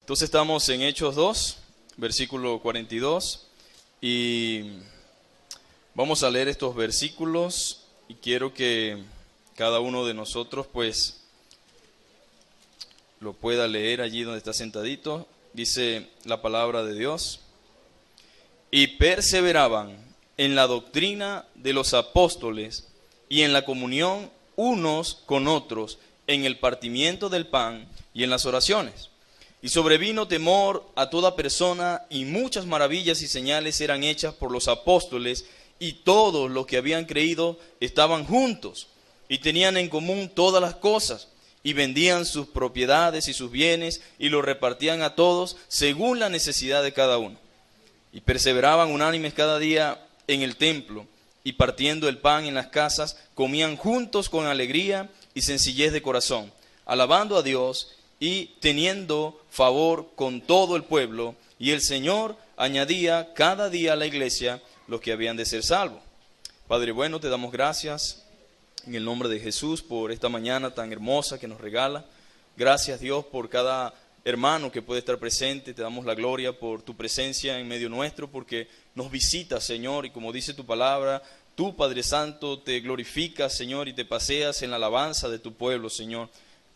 Entonces estamos en Hechos 2, versículo 42, y vamos a leer estos versículos y quiero que cada uno de nosotros pues lo pueda leer allí donde está sentadito. Dice la palabra de Dios: y perseveraban en la doctrina de los apóstoles y en la comunión unos con otros, en el partimiento del pan y en las oraciones. Y sobrevino temor a toda persona, y muchas maravillas y señales eran hechas por los apóstoles, y todos los que habían creído estaban juntos, y tenían en común todas las cosas, y vendían sus propiedades y sus bienes, y los repartían a todos según la necesidad de cada uno. Y perseveraban unánimes cada día en el templo, y partiendo el pan en las casas, comían juntos con alegría y sencillez de corazón, alabando a Dios y teniendo favor con todo el pueblo, y el Señor añadía cada día a la iglesia los que habían de ser salvos. Padre bueno, te damos gracias en el nombre de Jesús por esta mañana tan hermosa que nos regala. Gracias, Dios, por cada hermano que puede estar presente. Te damos la gloria por tu presencia en medio nuestro, porque nos visitas, Señor, y como dice tu palabra, tú, Padre Santo, te glorificas, Señor, y te paseas en la alabanza de tu pueblo, Señor.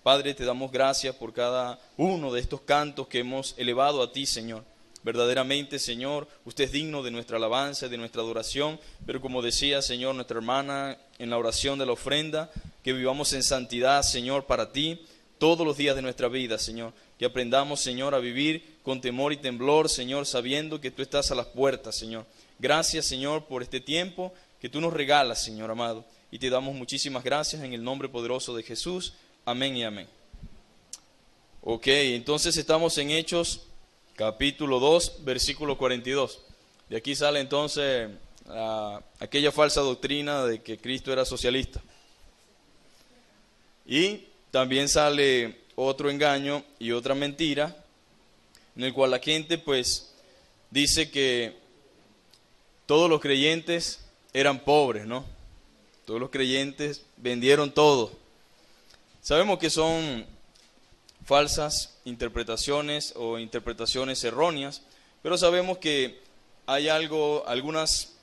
Padre, te damos gracias por cada uno de estos cantos que hemos elevado a ti, Señor. Verdaderamente, Señor, usted es digno de nuestra alabanza, de nuestra adoración, pero como decía, Señor, nuestra hermana en la oración de la ofrenda, que vivamos en santidad, Señor, para ti, todos los días de nuestra vida, Señor. Que aprendamos, Señor, a vivir con temor y temblor, Señor, sabiendo que tú estás a las puertas, Señor. Gracias, Señor, por este tiempo que tú nos regalas, Señor amado. Y te damos muchísimas gracias en el nombre poderoso de Jesús. Amén y amén. Ok, entonces estamos en Hechos capítulo 2, versículo 42. De aquí sale entonces aquella falsa doctrina de que Cristo era socialista. Y también sale otro engaño y otra mentira, en el cual la gente pues dice que todos los creyentes eran pobres, ¿no? Todos los creyentes vendieron todo. Sabemos que son falsas interpretaciones o interpretaciones erróneas, pero sabemos que hay algunas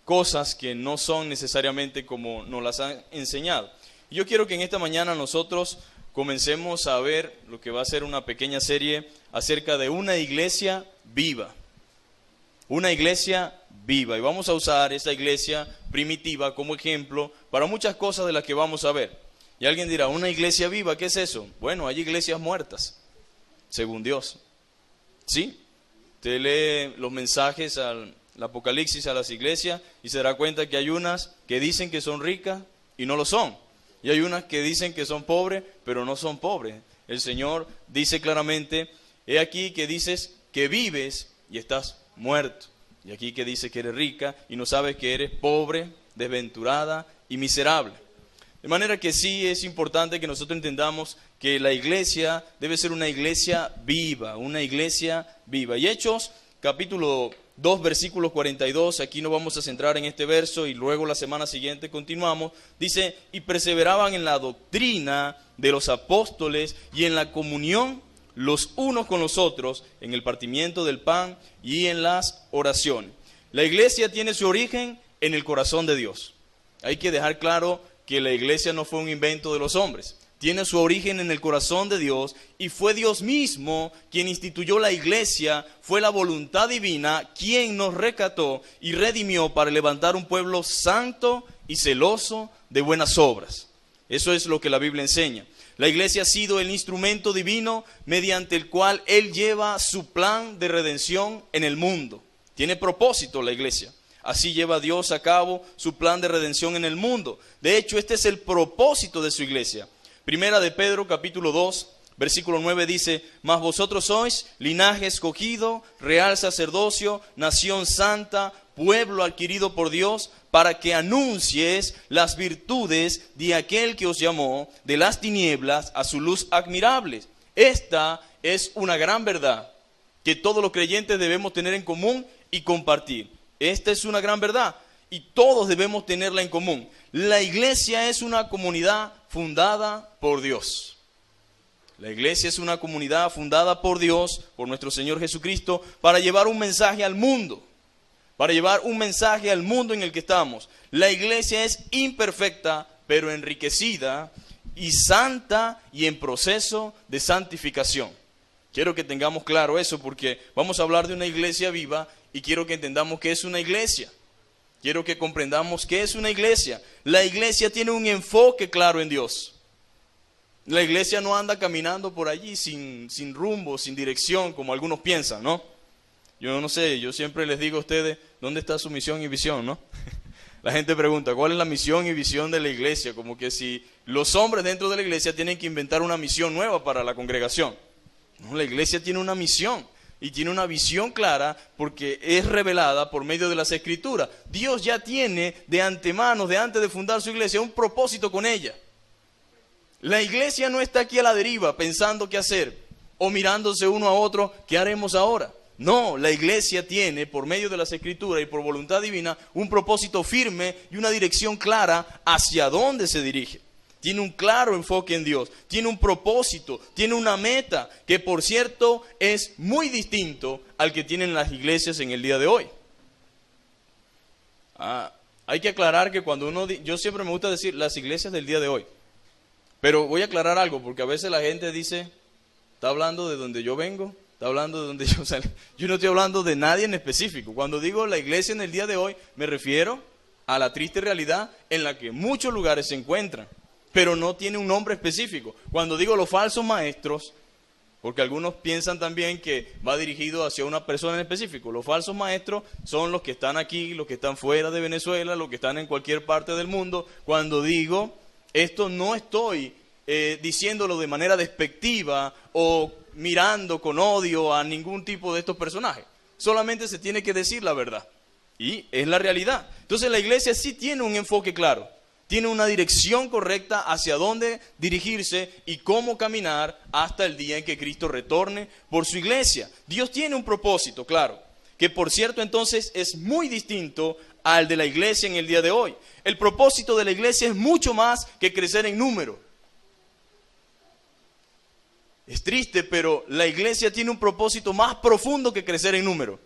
cosas que no son necesariamente como nos las han enseñado. Y yo quiero que en esta mañana nosotros comencemos a ver lo que va a ser una pequeña serie acerca de una iglesia viva. Una iglesia viva. Y vamos a usar esta iglesia primitiva como ejemplo para muchas cosas de las que vamos a ver. Y alguien dirá, ¿una iglesia viva? ¿Qué es eso? Bueno, hay iglesias muertas, según Dios. ¿Sí? Usted lee los mensajes al Apocalipsis a las iglesias y se dará cuenta que hay unas que dicen que son ricas y no lo son. Y hay unas que dicen que son pobres, pero no son pobres. El Señor dice claramente, he aquí que dices que vives y estás muerto. Y aquí que dice que eres rica y no sabes que eres pobre, desventurada y miserable. De manera que sí es importante que nosotros entendamos que la iglesia debe ser una iglesia viva, una iglesia viva. Y Hechos, capítulo 2, versículo 42, aquí nos vamos a centrar en este verso y luego la semana siguiente continuamos. Dice, y perseveraban en la doctrina de los apóstoles y en la comunión los unos con los otros, en el partimiento del pan y en las oraciones. La iglesia tiene su origen en el corazón de Dios. Hay que dejar claro que la iglesia no fue un invento de los hombres. Tiene su origen en el corazón de Dios y fue Dios mismo quien instituyó la iglesia, fue la voluntad divina quien nos rescató y redimió para levantar un pueblo santo y celoso de buenas obras. Eso es lo que la Biblia enseña. La iglesia ha sido el instrumento divino mediante el cual Él lleva su plan de redención en el mundo. Tiene propósito la iglesia. Así lleva Dios a cabo su plan de redención en el mundo. De hecho, este es el propósito de su iglesia. Primera de Pedro, capítulo 2, versículo 9 dice, mas vosotros sois linaje escogido, real sacerdocio, nación santa, pueblo adquirido por Dios, para que anuncies las virtudes de aquel que os llamó de las tinieblas a su luz admirable. Esta es una gran verdad que todos los creyentes debemos tener en común y compartir. Esta es una gran verdad y todos debemos tenerla en común. La iglesia es una comunidad fundada por Dios. La iglesia es una comunidad fundada por Dios, por nuestro Señor Jesucristo, para llevar un mensaje al mundo. Para llevar un mensaje al mundo en el que estamos. La iglesia es imperfecta, pero enriquecida, y santa y en proceso de santificación. Quiero que tengamos claro eso porque vamos a hablar de una iglesia viva y quiero que entendamos qué es una iglesia. Quiero que comprendamos qué es una iglesia. La iglesia tiene un enfoque claro en Dios. La iglesia no anda caminando por allí sin rumbo, sin dirección, como algunos piensan, ¿no? Yo no sé, yo siempre les digo a ustedes, ¿dónde está su misión y visión, no? La gente pregunta, ¿cuál es la misión y visión de la iglesia? Como que si los hombres dentro de la iglesia tienen que inventar una misión nueva para la congregación. No, la iglesia tiene una misión y tiene una visión clara porque es revelada por medio de las Escrituras. Dios ya tiene de antemano, de antes de fundar su iglesia, un propósito con ella. La iglesia no está aquí a la deriva pensando qué hacer o mirándose uno a otro, ¿qué haremos ahora? No, la iglesia tiene, por medio de las Escrituras y por voluntad divina, un propósito firme y una dirección clara hacia dónde se dirige. Tiene un claro enfoque en Dios, tiene un propósito, tiene una meta, que por cierto es muy distinto al que tienen las iglesias en el día de hoy. Hay que aclarar que cuando yo siempre me gusta decir las iglesias del día de hoy, pero voy a aclarar algo, porque a veces la gente dice, está hablando de donde yo vengo, está hablando de donde yo salgo. Yo no estoy hablando de nadie en específico. Cuando digo la iglesia en el día de hoy, me refiero a la triste realidad en la que muchos lugares se encuentran, pero no tiene un nombre específico. Cuando digo los falsos maestros, porque algunos piensan también que va dirigido hacia una persona en específico. Los falsos maestros son los que están aquí, los que están fuera de Venezuela, los que están en cualquier parte del mundo. Cuando digo esto, no estoy diciéndolo de manera despectiva o mirando con odio a ningún tipo de estos personajes. Solamente se tiene que decir la verdad. Y es la realidad. Entonces la iglesia sí tiene un enfoque claro. Tiene una dirección correcta hacia dónde dirigirse y cómo caminar hasta el día en que Cristo retorne por su iglesia. Dios tiene un propósito, claro, que por cierto entonces es muy distinto al de la iglesia en el día de hoy. El propósito de la iglesia es mucho más que crecer en número. Es triste, pero la iglesia tiene un propósito más profundo que crecer en número.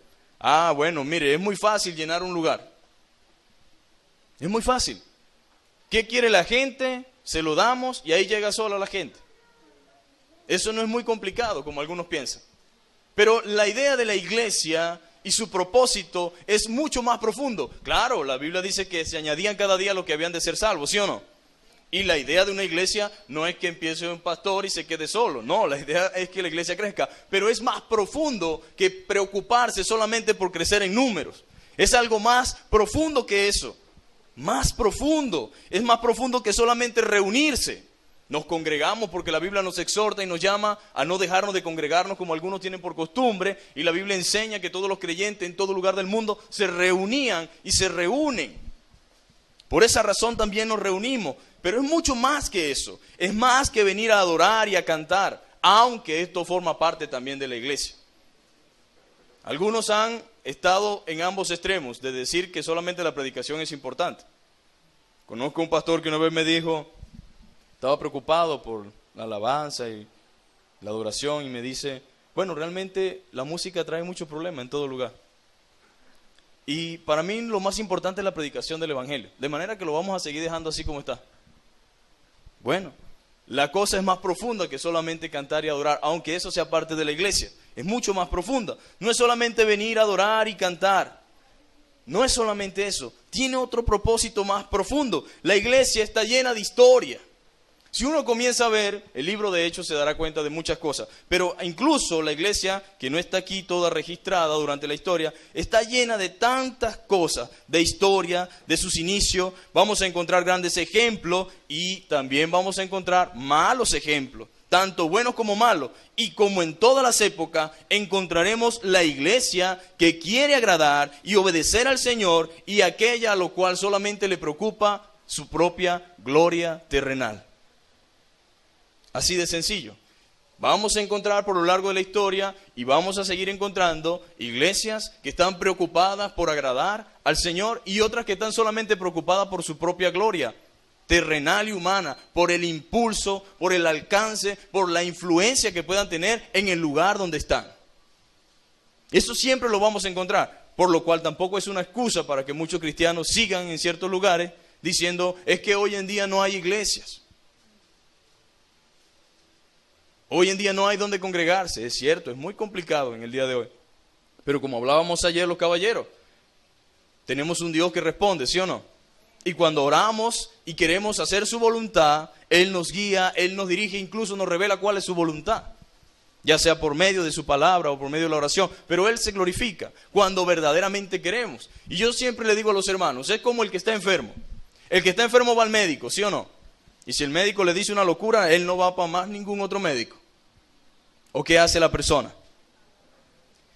Bueno, mire, es muy fácil llenar un lugar. Es muy fácil. ¿Qué quiere la gente? Se lo damos y ahí llega sola la gente. Eso no es muy complicado, como algunos piensan. Pero la idea de la iglesia y su propósito es mucho más profundo. Claro, la Biblia dice que se añadían cada día los que habían de ser salvos, ¿sí o no? Y la idea de una iglesia no es que empiece un pastor y se quede solo. No, la idea es que la iglesia crezca. Pero es más profundo que preocuparse solamente por crecer en números. Es algo más profundo que eso. Más profundo. Es más profundo que solamente reunirse. Nos congregamos porque la Biblia nos exhorta y nos llama a no dejarnos de congregarnos como algunos tienen por costumbre. Y la Biblia enseña que todos los creyentes en todo lugar del mundo se reunían y se reúnen. Por esa razón también nos reunimos. Pero es mucho más que eso. Es más que venir a adorar y a cantar. Aunque esto forma parte también de la iglesia. Algunos han estado en ambos extremos de decir que solamente la predicación es importante. Conozco un pastor que una vez me dijo, estaba preocupado por la alabanza y la adoración y me dice, bueno, realmente la música trae muchos problemas en todo lugar. Y para mí lo más importante es la predicación del evangelio, de manera que lo vamos a seguir dejando así como está. Bueno, la cosa es más profunda que solamente cantar y adorar, aunque eso sea parte de la iglesia. Es mucho más profunda. No es solamente venir a adorar y cantar. No es solamente eso. Tiene otro propósito más profundo. La iglesia está llena de historia. Si uno comienza a ver el libro de Hechos se dará cuenta de muchas cosas. Pero incluso la iglesia, que no está aquí toda registrada durante la historia, está llena de tantas cosas, de historia, de sus inicios. Vamos a encontrar grandes ejemplos y también vamos a encontrar malos ejemplos, tanto buenos como malos. Y como en todas las épocas, encontraremos la iglesia que quiere agradar y obedecer al Señor y aquella a lo cual solamente le preocupa su propia gloria terrenal. Así de sencillo. Vamos a encontrar por lo largo de la historia y vamos a seguir encontrando iglesias que están preocupadas por agradar al Señor y otras que están solamente preocupadas por su propia gloria. terrenal y humana, por el impulso, por el alcance, por la influencia que puedan tener en el lugar donde están. Eso siempre lo vamos a encontrar, por lo cual tampoco es una excusa para que muchos cristianos sigan en ciertos lugares diciendo, es que hoy en día no hay iglesias. Hoy en día no hay donde congregarse, es cierto, es muy complicado en el día de hoy. Pero como hablábamos ayer los caballeros, tenemos un Dios que responde, ¿sí o no? Y cuando oramos y queremos hacer su voluntad, Él nos guía, Él nos dirige, incluso nos revela cuál es su voluntad. Ya sea por medio de su palabra o por medio de la oración, pero Él se glorifica cuando verdaderamente queremos. Y yo siempre le digo a los hermanos, es como el que está enfermo. El que está enfermo va al médico, ¿sí o no? Y si el médico le dice una locura, él no va para más ningún otro médico. ¿O qué hace la persona?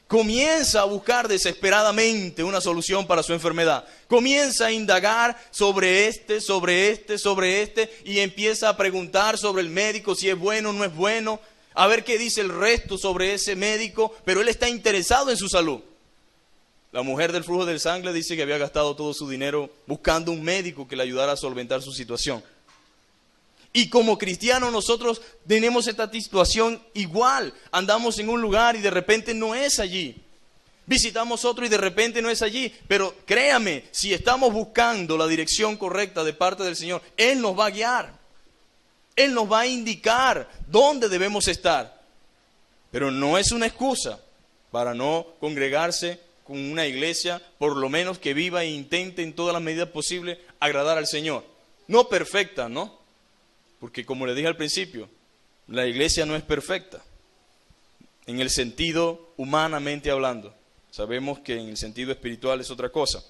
Comienza a buscar desesperadamente una solución para su enfermedad. Comienza a indagar sobre este, y empieza a preguntar sobre el médico si es bueno o no es bueno, a ver qué dice el resto sobre ese médico, pero él está interesado en su salud. La mujer del flujo de sangre dice que había gastado todo su dinero buscando un médico que le ayudara a solventar su situación. Y como cristianos nosotros tenemos esta situación igual. Andamos en un lugar y de repente no es allí. Visitamos otro y de repente no es allí. Pero créame, si estamos buscando la dirección correcta de parte del Señor, Él nos va a guiar. Él nos va a indicar dónde debemos estar. Pero no es una excusa para no congregarse con una iglesia, por lo menos que viva e intente en todas las medidas posibles agradar al Señor. No perfecta, ¿no? Porque como le dije al principio, la iglesia no es perfecta, en el sentido humanamente hablando. Sabemos que en el sentido espiritual es otra cosa.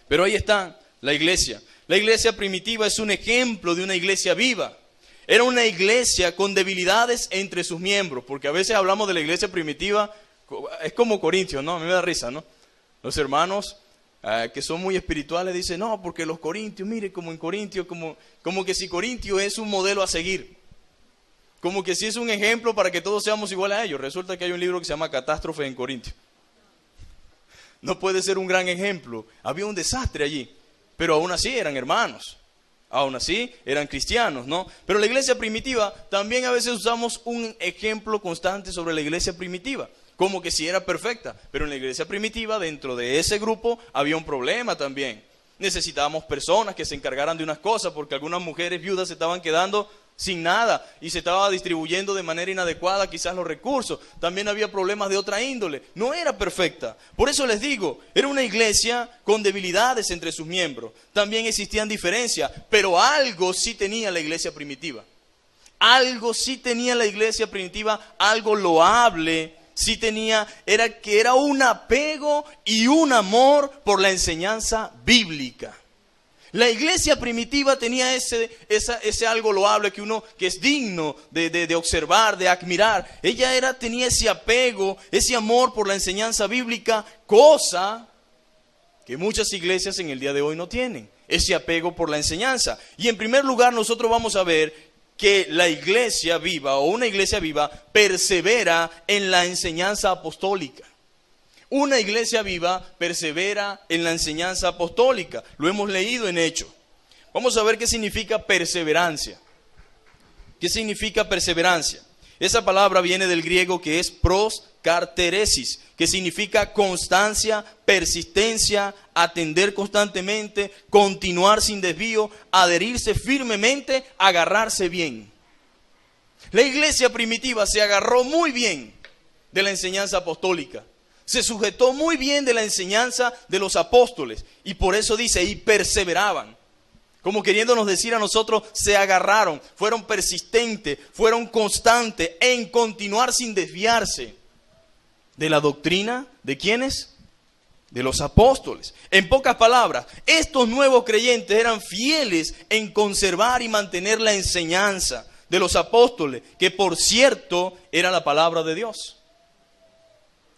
Pero ahí está la iglesia. La iglesia primitiva es un ejemplo de una iglesia viva. Era una iglesia con debilidades entre sus miembros, porque a veces hablamos de la iglesia primitiva, es como Corintios, ¿no? A mí me da risa, ¿no? Los hermanos que son muy espirituales dicen, no, porque los corintios, mire, como en Corintios, como que si Corintio es un modelo a seguir, como que si es un ejemplo para que todos seamos iguales a ellos. Resulta que hay un libro que se llama Catástrofe en Corintio. No puede ser un gran ejemplo, había un desastre allí, pero aún así eran hermanos, aún así eran cristianos, ¿no? Pero la iglesia primitiva, también a veces usamos un ejemplo constante sobre la iglesia primitiva, como que si era perfecta, pero en la iglesia primitiva, dentro de ese grupo, había un problema también. Necesitábamos personas que se encargaran de unas cosas, porque algunas mujeres viudas se estaban quedando sin nada y se estaba distribuyendo de manera inadecuada quizás los recursos. También había problemas de otra índole. No era perfecta. Por eso les digo, era una iglesia con debilidades entre sus miembros. También existían diferencias, pero algo sí tenía la iglesia primitiva. Algo sí tenía la iglesia primitiva, algo loable. Sí tenía, era un apego y un amor por la enseñanza bíblica. La iglesia primitiva tenía ese algo loable que es digno de observar, de admirar. Ella tenía ese apego, ese amor por la enseñanza bíblica, cosa que muchas iglesias en el día de hoy no tienen, ese apego por la enseñanza. Y en primer lugar nosotros vamos a ver que la iglesia viva o una iglesia viva persevera en la enseñanza apostólica. Una iglesia viva persevera en la enseñanza apostólica. Lo hemos leído en Hechos. Vamos a ver qué significa perseverancia. ¿Qué significa perseverancia? Esa palabra viene del griego que es proskarteresis, que significa constancia, persistencia, atender constantemente, continuar sin desvío, adherirse firmemente, agarrarse bien. La iglesia primitiva se agarró muy bien de la enseñanza apostólica. Se sujetó muy bien de la enseñanza de los apóstoles. Y por eso dice, y perseveraban. Como queriéndonos decir a nosotros, se agarraron, fueron persistentes, fueron constantes en continuar sin desviarse de la doctrina, ¿de quiénes? De los apóstoles. En pocas palabras, estos nuevos creyentes eran fieles en conservar y mantener la enseñanza de los apóstoles, que por cierto era la palabra de Dios.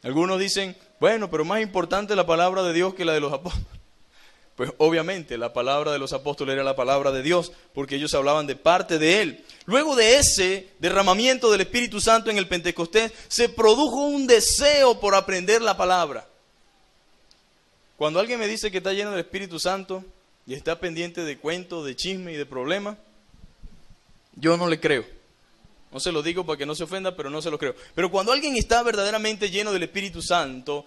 Algunos dicen, bueno, pero más importante la palabra de Dios que la de los apóstoles. Pues obviamente la palabra de los apóstoles era la palabra de Dios, porque ellos hablaban de parte de Él. Luego de ese derramamiento del Espíritu Santo en el Pentecostés, se produjo un deseo por aprender la palabra. Cuando alguien me dice que está lleno del Espíritu Santo, y está pendiente de cuentos, de chisme y de problemas, yo no le creo. No se lo digo para que no se ofenda, pero no se lo creo. Pero cuando alguien está verdaderamente lleno del Espíritu Santo,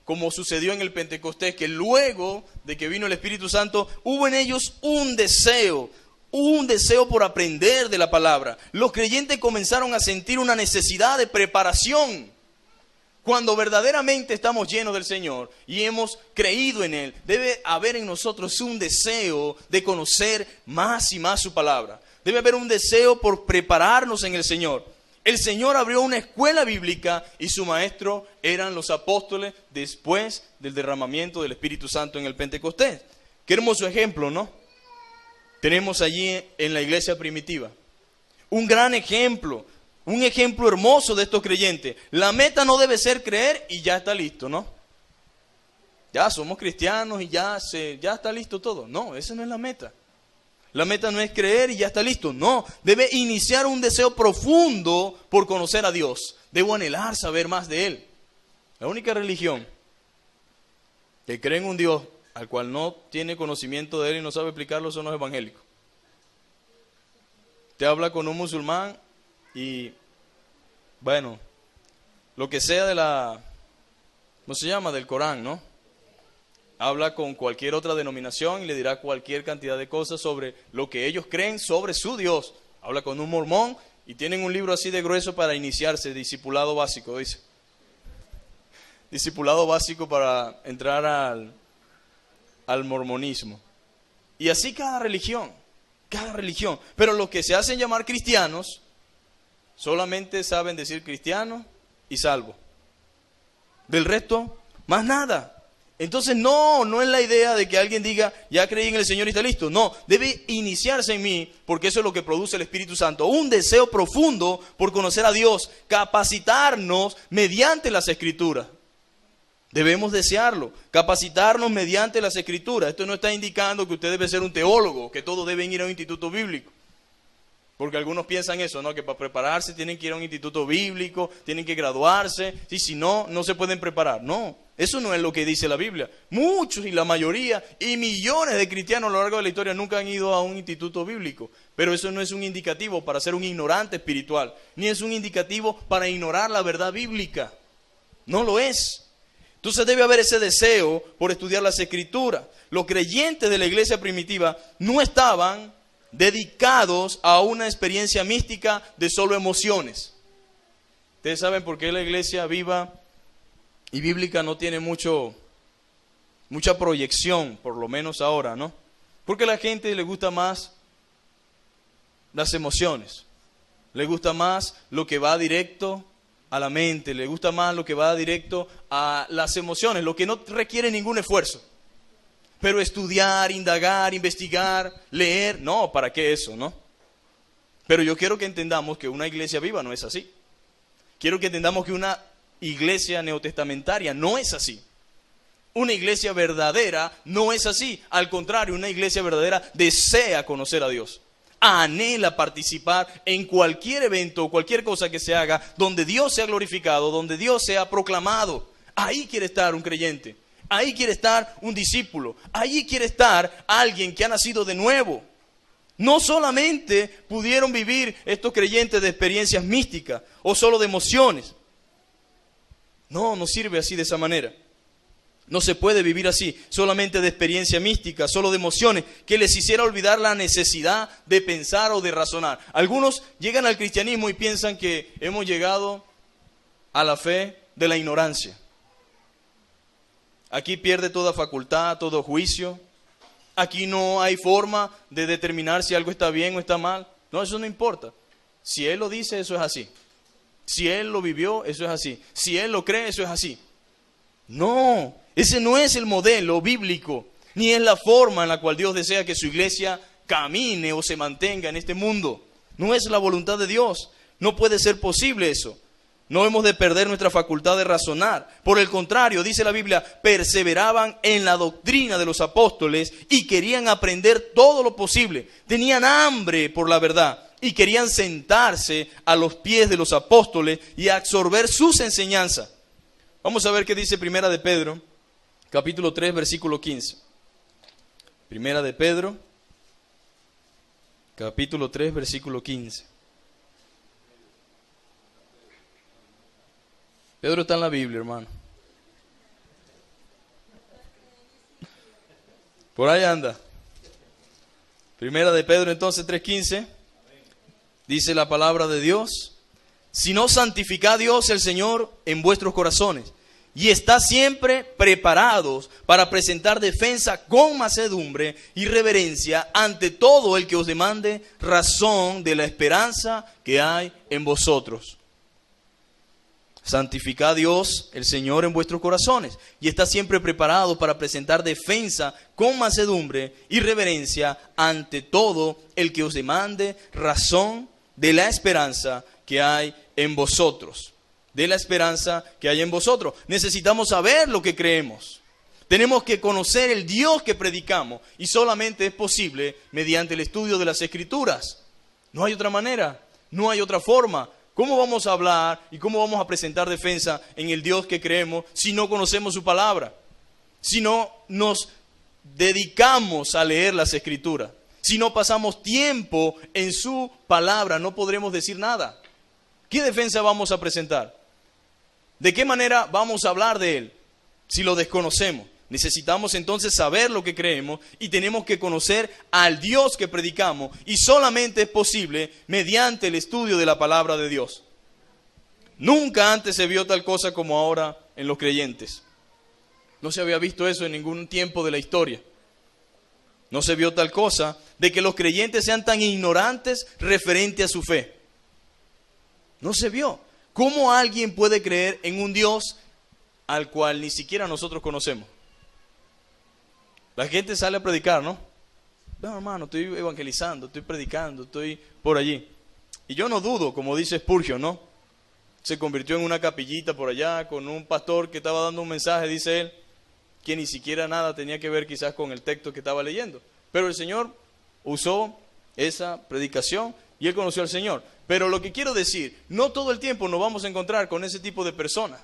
como sucedió en el Pentecostés, que luego de que vino el Espíritu Santo, hubo en ellos un deseo por aprender de la palabra. Los creyentes comenzaron a sentir una necesidad de preparación. Cuando verdaderamente estamos llenos del Señor y hemos creído en Él, debe haber en nosotros un deseo de conocer más y más su palabra. Debe haber un deseo por prepararnos en el Señor. El Señor abrió una escuela bíblica y su maestro eran los apóstoles después del derramamiento del Espíritu Santo en el Pentecostés. Qué hermoso ejemplo, ¿no? Tenemos allí en la iglesia primitiva un gran ejemplo, un ejemplo hermoso de estos creyentes. La meta no debe ser creer y ya está listo, ¿no? Ya somos cristianos y ya está listo todo. No, esa no es la meta. La meta no es creer y ya está listo. No, debe iniciar un deseo profundo por conocer a Dios. Debo anhelar saber más de Él. La única religión que cree en un Dios al cual no tiene conocimiento de Él y no sabe explicarlo son los evangélicos. Te habla con un musulmán y, bueno, lo que sea de ¿cómo se llama? Del Corán, ¿no? Habla con cualquier otra denominación y le dirá cualquier cantidad de cosas sobre lo que ellos creen sobre su Dios. Habla con un mormón y tienen un libro así de grueso para iniciarse, discipulado básico, dice. Discipulado básico para entrar al mormonismo. Y así cada religión. Pero los que se hacen llamar cristianos solamente saben decir cristiano y salvo. Del resto, más nada. Entonces no es la idea de que alguien diga, ya creí en el Señor y está listo. No, debe iniciarse en mí, porque eso es lo que produce el Espíritu Santo. Un deseo profundo por conocer a Dios, capacitarnos mediante las Escrituras. Debemos desearlo, capacitarnos mediante las Escrituras. Esto no está indicando que usted debe ser un teólogo, que todos deben ir a un instituto bíblico. Porque algunos piensan eso, ¿no? Que para prepararse tienen que ir a un instituto bíblico, tienen que graduarse, y si no, no se pueden preparar. No, eso no es lo que dice la Biblia. Muchos y la mayoría y millones de cristianos a lo largo de la historia nunca han ido a un instituto bíblico. Pero eso no es un indicativo para ser un ignorante espiritual, ni es un indicativo para ignorar la verdad bíblica. No lo es. Entonces debe haber ese deseo por estudiar las Escrituras. Los creyentes de la iglesia primitiva no estaban dedicados a una experiencia mística de solo emociones. Ustedes saben por qué la iglesia viva y bíblica no tiene mucha proyección, por lo menos ahora, ¿no? Porque a la gente le gusta más las emociones, le gusta más lo que va directo a la mente, le gusta más lo que va directo a las emociones, lo que no requiere ningún esfuerzo. Pero estudiar, indagar, investigar, leer, no, ¿para qué eso, no? Pero yo quiero que entendamos que una iglesia viva no es así. Quiero que entendamos que una iglesia neotestamentaria no es así. Una iglesia verdadera no es así. Al contrario, una iglesia verdadera desea conocer a Dios. Anhela participar en cualquier evento o cualquier cosa que se haga donde Dios sea glorificado, donde Dios sea proclamado. Ahí quiere estar un creyente. Ahí quiere estar un discípulo. Ahí quiere estar alguien que ha nacido de nuevo. No solamente pudieron vivir estos creyentes de experiencias místicas o solo de emociones. No sirve así de esa manera. No se puede vivir así, solamente de experiencia mística, solo de emociones, que les hiciera olvidar la necesidad de pensar o de razonar. Algunos llegan al cristianismo y piensan que hemos llegado a la fe de la ignorancia. Aquí pierde toda facultad, todo juicio. Aquí no hay forma de determinar si algo está bien o está mal. No, eso no importa. Si Él lo dice, eso es así. Si Él lo vivió, eso es así. Si Él lo cree, eso es así. No, ese no es el modelo bíblico, ni es la forma en la cual Dios desea que su iglesia camine o se mantenga en este mundo. No es la voluntad de Dios. No puede ser posible eso. No hemos de perder nuestra facultad de razonar. Por el contrario, dice la Biblia, perseveraban en la doctrina de los apóstoles y querían aprender todo lo posible. Tenían hambre por la verdad y querían sentarse a los pies de los apóstoles y absorber sus enseñanzas. Vamos a ver qué dice Primera de Pedro, capítulo 3, versículo 15. Primera de Pedro, capítulo 3, versículo 15. Pedro está en la Biblia, hermano. Por ahí anda. Primera de Pedro, entonces, 3:15. Dice la palabra de Dios: sino santificad a Dios el Señor en vuestros corazones, y está siempre preparados para presentar defensa con mansedumbre y reverencia ante todo el que os demande razón de la esperanza que hay en vosotros. Santificad a Dios el Señor en vuestros corazones, y está siempre preparado para presentar defensa con mansedumbre y reverencia ante todo el que os demande razón de la esperanza que hay en vosotros. De la esperanza que hay en vosotros. Necesitamos saber lo que creemos. Tenemos que conocer el Dios que predicamos, y solamente es posible mediante el estudio de las Escrituras. No hay otra manera, no hay otra forma. ¿Cómo vamos a hablar y cómo vamos a presentar defensa en el Dios que creemos si no conocemos su palabra? Si no nos dedicamos a leer las Escrituras, si no pasamos tiempo en su palabra, no podremos decir nada. ¿Qué defensa vamos a presentar? ¿De qué manera vamos a hablar de Él si lo desconocemos? Necesitamos entonces saber lo que creemos y tenemos que conocer al Dios que predicamos, y solamente es posible mediante el estudio de la palabra de Dios. Nunca antes se vio tal cosa como ahora en los creyentes. No se había visto eso en ningún tiempo de la historia. No se vio tal cosa de que los creyentes sean tan ignorantes referente a su fe. No se vio. ¿Cómo alguien puede creer en un Dios al cual ni siquiera nosotros conocemos? La gente sale a predicar, ¿no? No, hermano, estoy evangelizando, estoy predicando, estoy por allí. Y yo no dudo, como dice Spurgeon, ¿no? Se convirtió en una capillita por allá con un pastor que estaba dando un mensaje, dice él, que ni siquiera nada tenía que ver quizás con el texto que estaba leyendo. Pero el Señor usó esa predicación y él conoció al Señor. Pero lo que quiero decir, no todo el tiempo nos vamos a encontrar con ese tipo de personas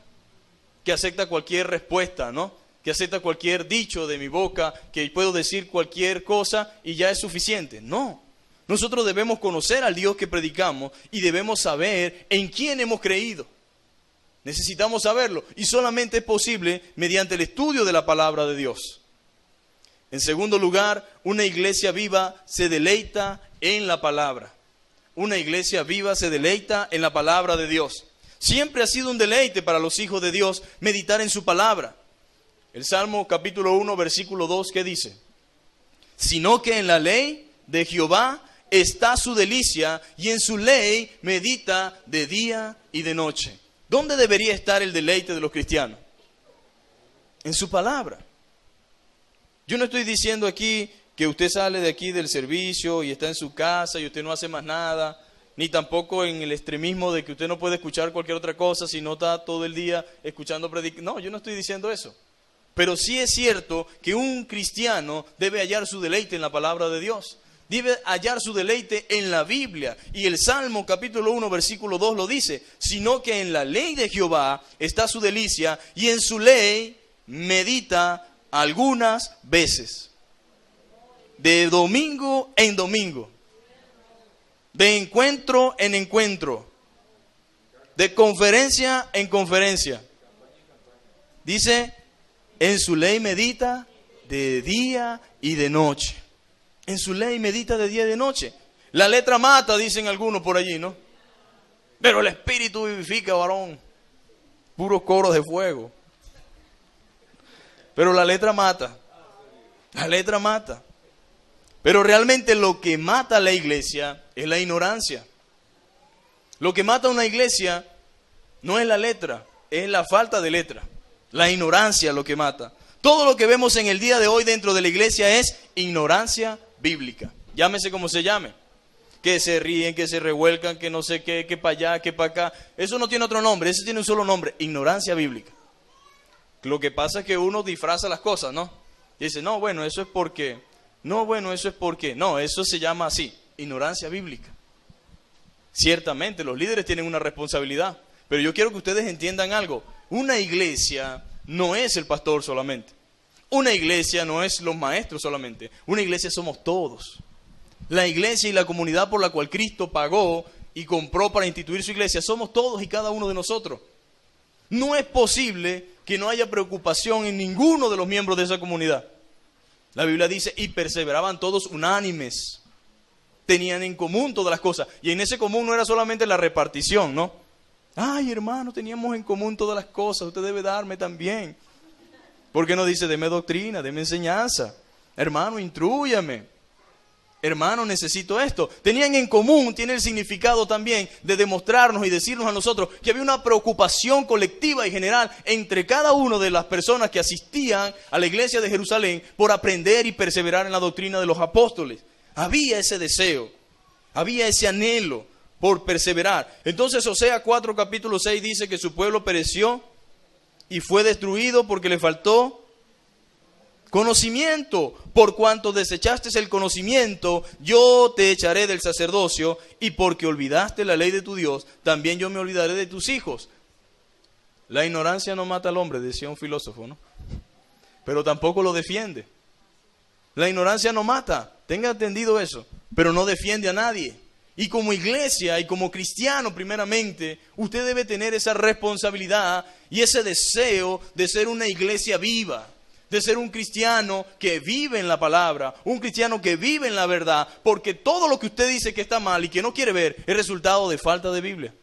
que acepta cualquier respuesta, ¿no? Que acepta cualquier dicho de mi boca, que puedo decir cualquier cosa y ya es suficiente. No, nosotros debemos conocer al Dios que predicamos y debemos saber en quién hemos creído. Necesitamos saberlo, y solamente es posible mediante el estudio de la palabra de Dios. En segundo lugar, una iglesia viva se deleita en la palabra. Una iglesia viva se deleita en la palabra de Dios. Siempre ha sido un deleite para los hijos de Dios meditar en su palabra. El Salmo capítulo 1, versículo 2, ¿qué dice? Sino que en la ley de Jehová está su delicia, y en su ley medita de día y de noche. ¿Dónde debería estar el deleite de los cristianos? En su palabra. Yo no estoy diciendo aquí que usted sale de aquí del servicio y está en su casa y usted no hace más nada, ni tampoco en el extremismo de que usted no puede escuchar cualquier otra cosa si no está todo el día escuchando predicar. No, yo no estoy diciendo eso. Pero sí es cierto que un cristiano debe hallar su deleite en la palabra de Dios. Debe hallar su deleite en la Biblia. Y el Salmo capítulo 1 versículo 2 lo dice. Sino que en la ley de Jehová está su delicia, y en su ley medita algunas veces. De domingo en domingo. De encuentro en encuentro. De conferencia en conferencia. Dice, en su ley medita de día y de noche. En su ley medita de día y de noche. La letra mata, dicen algunos por allí, ¿no? Pero el Espíritu vivifica, varón. Puros coros de fuego. Pero la letra mata. La letra mata. Pero realmente lo que mata a la iglesia es la ignorancia. Lo que mata a una iglesia no es la letra, es la falta de letra. La ignorancia es lo que mata. Todo lo que vemos en el día de hoy dentro de la iglesia es ignorancia bíblica. Llámese como se llame. Que se ríen, que se revuelcan, que no sé qué, que para allá, que para acá. Eso no tiene otro nombre, eso tiene un solo nombre: ignorancia bíblica. Lo que pasa es que uno disfraza las cosas, ¿no? Y dice, no, bueno, eso es porque. No, bueno, eso es porque. No, eso se llama así, ignorancia bíblica. Ciertamente, los líderes tienen una responsabilidad. Pero yo quiero que ustedes entiendan algo. Una iglesia no es el pastor solamente. Una iglesia no es los maestros solamente, una iglesia somos todos. La iglesia y la comunidad por la cual Cristo pagó y compró para instituir su iglesia, somos todos y cada uno de nosotros. No es posible que no haya preocupación en ninguno de los miembros de esa comunidad. La Biblia dice, y perseveraban todos unánimes. Tenían en común todas las cosas. Y en ese común no era solamente la repartición, ¿no? Ay, hermano, teníamos en común todas las cosas, usted debe darme también. ¿Por qué no dice, deme doctrina, deme enseñanza? Hermano, intrúyame. Hermano, necesito esto. Tenían en común, tiene el significado también de demostrarnos y decirnos a nosotros que había una preocupación colectiva y general entre cada una de las personas que asistían a la iglesia de Jerusalén por aprender y perseverar en la doctrina de los apóstoles. Había ese deseo, había ese anhelo por perseverar. Entonces Oseas 4, capítulo 6 dice que su pueblo pereció y fue destruido porque le faltó conocimiento. Por cuanto desechaste el conocimiento, yo te echaré del sacerdocio, y porque olvidaste la ley de tu Dios, también yo me olvidaré de tus hijos. La ignorancia no mata al hombre, decía un filósofo, ¿no? Pero tampoco lo defiende. La ignorancia no mata, tenga entendido eso, pero no defiende a nadie. Y como iglesia y como cristiano primeramente, usted debe tener esa responsabilidad y ese deseo de ser una iglesia viva, de ser un cristiano que vive en la palabra, un cristiano que vive en la verdad, porque todo lo que usted dice que está mal y que no quiere ver es resultado de falta de Biblia,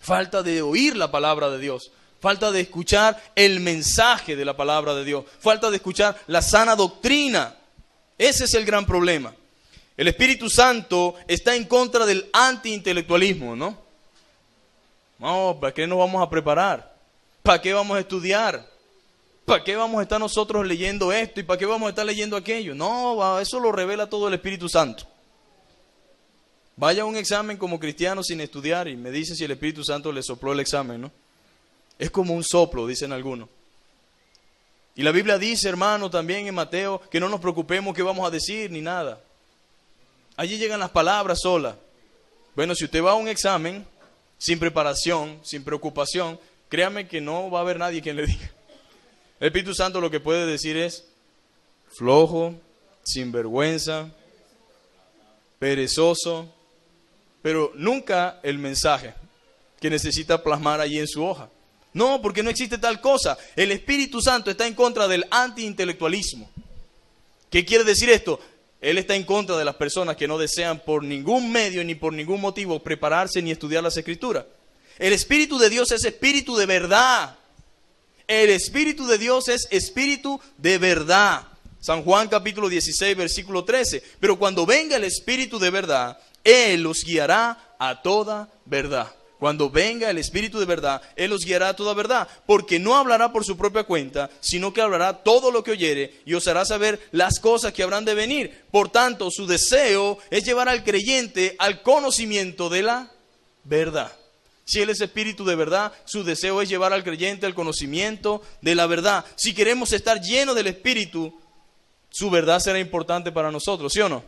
falta de oír la palabra de Dios, falta de escuchar el mensaje de la palabra de Dios, falta de escuchar la sana doctrina. Ese es el gran problema. El Espíritu Santo está en contra del antiintelectualismo, ¿no? No, ¿para qué nos vamos a preparar? ¿Para qué vamos a estudiar? ¿Para qué vamos a estar nosotros leyendo esto y para qué vamos a estar leyendo aquello? No, eso lo revela todo el Espíritu Santo. Vaya a un examen como cristiano sin estudiar y me dice si el Espíritu Santo le sopló el examen, ¿no? Es como un soplo, dicen algunos. Y la Biblia dice, hermano, también en Mateo, que no nos preocupemos qué vamos a decir ni nada. Allí llegan las palabras solas. Bueno, si usted va a un examen sin preparación, sin preocupación, créame que no va a haber nadie quien le diga. El Espíritu Santo lo que puede decir es flojo, sinvergüenza, perezoso, pero nunca el mensaje que necesita plasmar allí en su hoja. No, porque no existe tal cosa. El Espíritu Santo está en contra del antiintelectualismo. ¿Qué quiere decir esto? Él está en contra de las personas que no desean por ningún medio ni por ningún motivo prepararse ni estudiar las Escrituras. El Espíritu de Dios es espíritu de verdad. El Espíritu de Dios es espíritu de verdad. San Juan capítulo 16, versículo 13. Pero cuando venga el Espíritu de verdad, Él los guiará a toda verdad. Cuando venga el Espíritu de verdad, Él los guiará a toda verdad. Porque no hablará por su propia cuenta, sino que hablará todo lo que oyere y os hará saber las cosas que habrán de venir. Por tanto, su deseo es llevar al creyente al conocimiento de la verdad. Si Él es espíritu de verdad, su deseo es llevar al creyente al conocimiento de la verdad. Si queremos estar llenos del Espíritu, su verdad será importante para nosotros, ¿sí o no?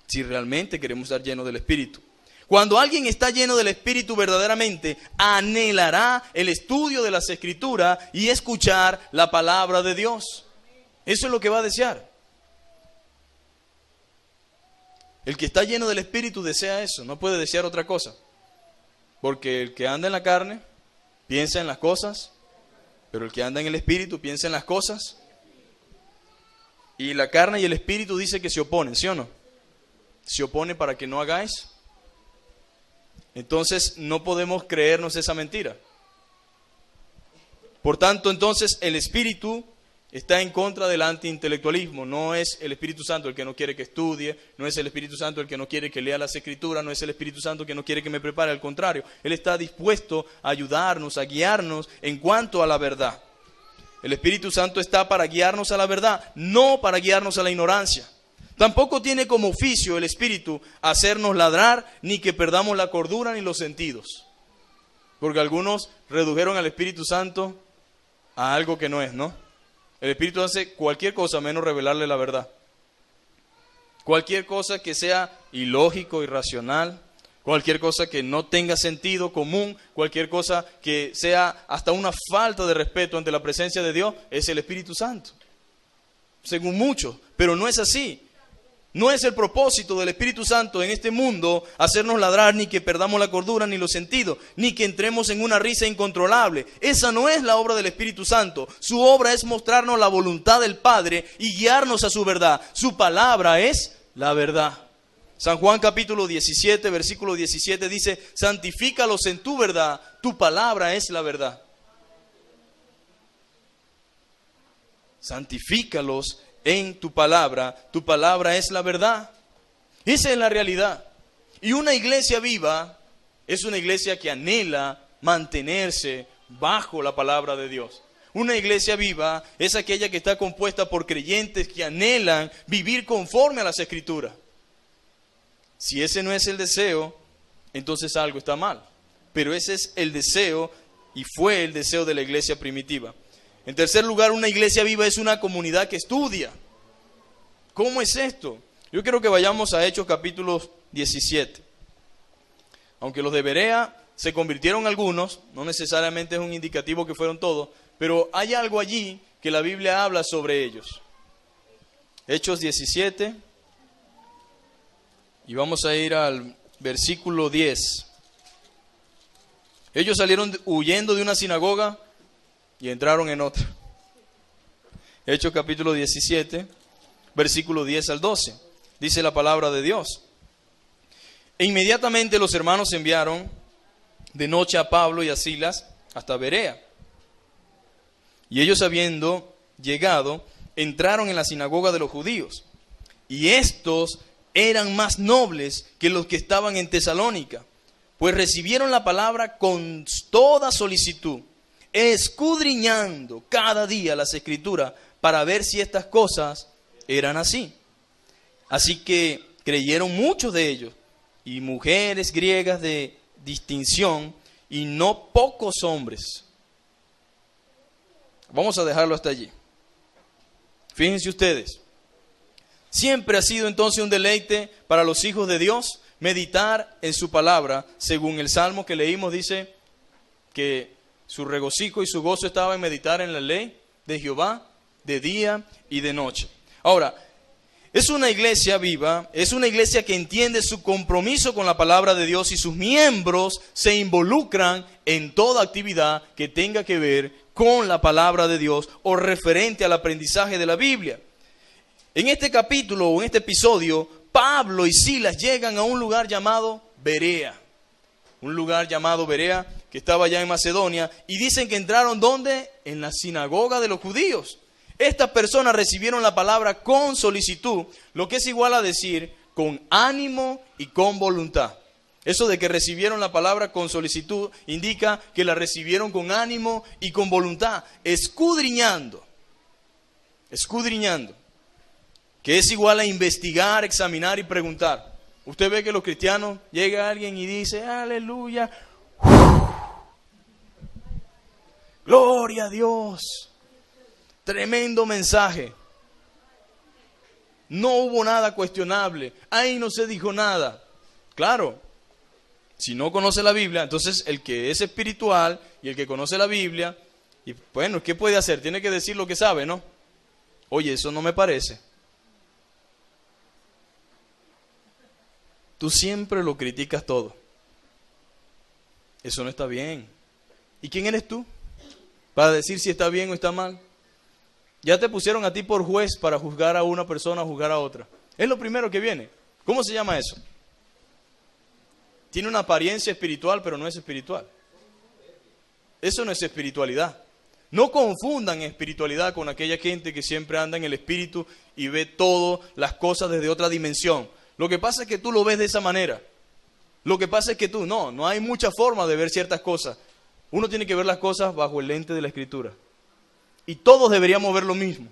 Si realmente queremos estar llenos del Espíritu. Cuando alguien está lleno del Espíritu verdaderamente, anhelará el estudio de las Escrituras y escuchar la palabra de Dios. Eso es lo que va a desear. El que está lleno del Espíritu desea eso, no puede desear otra cosa. Porque el que anda en la carne piensa en las cosas, pero el que anda en el Espíritu piensa en las cosas. Y la carne y el Espíritu dice que se oponen, ¿sí o no? Se opone para que no hagáis. Entonces no podemos creernos esa mentira. Por tanto, entonces el Espíritu está en contra del antiintelectualismo. No es el Espíritu Santo el que no quiere que estudie, no es el Espíritu Santo el que no quiere que lea las Escrituras, no es el Espíritu Santo que no quiere que me prepare, al contrario. Él está dispuesto a ayudarnos, a guiarnos en cuanto a la verdad. El Espíritu Santo está para guiarnos a la verdad, no para guiarnos a la ignorancia. Tampoco tiene como oficio el Espíritu hacernos ladrar, ni que perdamos la cordura ni los sentidos. Porque algunos redujeron al Espíritu Santo a algo que no es, ¿no? El Espíritu hace cualquier cosa menos revelarle la verdad. Cualquier cosa que sea ilógico, irracional, Cualquier cosa que no tenga sentido común, cualquier cosa que sea hasta una falta de respeto ante la presencia de Dios, es el Espíritu Santo. Según muchos, pero no es así. No es el propósito del Espíritu Santo en este mundo hacernos ladrar, ni que perdamos la cordura, ni los sentidos, ni que entremos en una risa incontrolable. Esa no es la obra del Espíritu Santo. Su obra es mostrarnos la voluntad del Padre y guiarnos a su verdad. Su palabra es la verdad. San Juan capítulo 17, versículo 17 dice: santifícalos en tu verdad, tu palabra es la verdad. Santifícalos en tu palabra es la verdad. Esa es la realidad. Y una iglesia viva es una iglesia que anhela mantenerse bajo la palabra de Dios. Una iglesia viva es aquella que está compuesta por creyentes que anhelan vivir conforme a las Escrituras. Si ese no es el deseo, entonces algo está mal. Pero ese es el deseo y fue el deseo de la iglesia primitiva. En tercer lugar, una iglesia viva es una comunidad que estudia. ¿Cómo es esto? Yo quiero que vayamos a Hechos capítulo 17. Aunque los de Berea se convirtieron algunos, no necesariamente es un indicativo que fueron todos, pero hay algo allí que la Biblia habla sobre ellos. Hechos 17. Y vamos a ir al versículo 10. Ellos salieron huyendo de una sinagoga y entraron en otra. Hechos capítulo 17, versículo 10 al 12. Dice la palabra de Dios: e inmediatamente los hermanos enviaron de noche a Pablo y a Silas hasta Berea. Y ellos, habiendo llegado, entraron en la sinagoga de los judíos. Y estos eran más nobles que los que estaban en Tesalónica, pues recibieron la palabra con toda solicitud, escudriñando cada día las Escrituras para ver si estas cosas eran así. Así que creyeron muchos de ellos, y mujeres griegas de distinción, y no pocos hombres. Vamos a dejarlo hasta allí. Fíjense ustedes. Siempre ha sido entonces un deleite para los hijos de Dios meditar en su palabra. Según el Salmo que leímos, dice que su regocijo y su gozo estaba en meditar en la ley de Jehová de día y de noche. Ahora, es una iglesia viva, es una iglesia que entiende su compromiso con la palabra de Dios y sus miembros se involucran en toda actividad que tenga que ver con la palabra de Dios o referente al aprendizaje de la Biblia. En este capítulo o en este episodio, Pablo y Silas llegan a un lugar llamado Berea. Un lugar llamado Berea que estaba allá en Macedonia. Y dicen que entraron ¿dónde? En la sinagoga de los judíos. Estas personas recibieron la palabra con solicitud, lo que es igual a decir con ánimo y con voluntad. Eso de que recibieron la palabra con solicitud indica que la recibieron con ánimo y con voluntad, escudriñando, que es igual a investigar, examinar y preguntar. Usted ve que los cristianos, llega alguien y dice, aleluya, gloria a Dios, tremendo mensaje. No hubo nada cuestionable, ahí no se dijo nada. Claro, si no conoce la Biblia, entonces el que es espiritual y el que conoce la Biblia, y bueno, ¿qué puede hacer? Tiene que decir lo que sabe, ¿no? Oye, eso no me parece. Tú siempre lo criticas todo. Eso no está bien. ¿Y quién eres tú para decir si está bien o está mal? Ya te pusieron a ti por juez para juzgar a una persona o juzgar a otra. Es lo primero que viene. ¿Cómo se llama eso? Tiene una apariencia espiritual, pero no es espiritual. Eso no es espiritualidad. No confundan espiritualidad con aquella gente que siempre anda en el espíritu y ve todas las cosas desde otra dimensión. Lo que pasa es que tú lo ves de esa manera. Lo que pasa es que tú, no hay mucha forma de ver ciertas cosas. Uno tiene que ver las cosas bajo el lente de la Escritura. Y todos deberíamos ver lo mismo.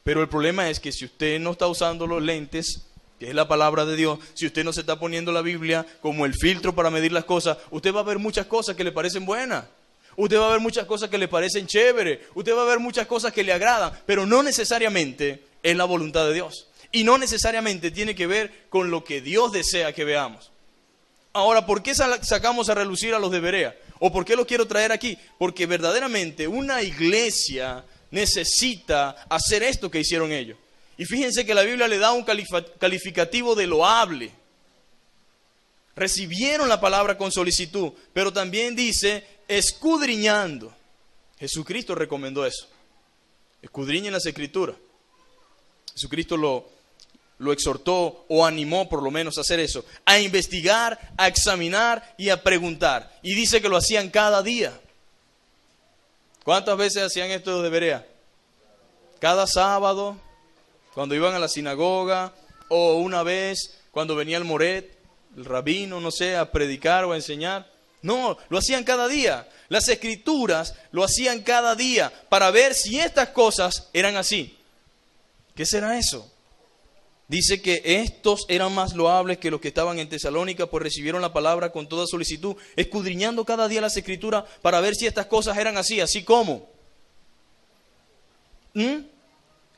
Pero el problema es que si usted no está usando los lentes, que es la palabra de Dios, si usted no se está poniendo la Biblia como el filtro para medir las cosas, usted va a ver muchas cosas que le parecen buenas. Usted va a ver muchas cosas que le parecen chéveres. Usted va a ver muchas cosas que le agradan. Pero no necesariamente es la voluntad de Dios. Y no necesariamente tiene que ver con lo que Dios desea que veamos. Ahora, ¿por qué sacamos a relucir a los de Berea? ¿O por qué los quiero traer aquí? Porque verdaderamente una iglesia necesita hacer esto que hicieron ellos. Y fíjense que la Biblia le da un calificativo de loable. Recibieron la palabra con solicitud, pero también dice escudriñando. Jesucristo recomendó eso. Escudriñen las Escrituras. Jesucristo lo exhortó o animó por lo menos a hacer eso, a investigar, a examinar y a preguntar. Y dice que lo hacían cada día. ¿Cuántas veces hacían esto de Berea? Cada sábado, cuando iban a la sinagoga, o una vez cuando venía el moret, el rabino, no sé, a predicar o a enseñar. No, lo hacían cada día. Las Escrituras lo hacían cada día para ver si estas cosas eran así. ¿Qué será eso? Dice que estos eran más loables que los que estaban en Tesalónica, pues recibieron la palabra con toda solicitud, escudriñando cada día las Escrituras para ver si estas cosas eran así. ¿Así como?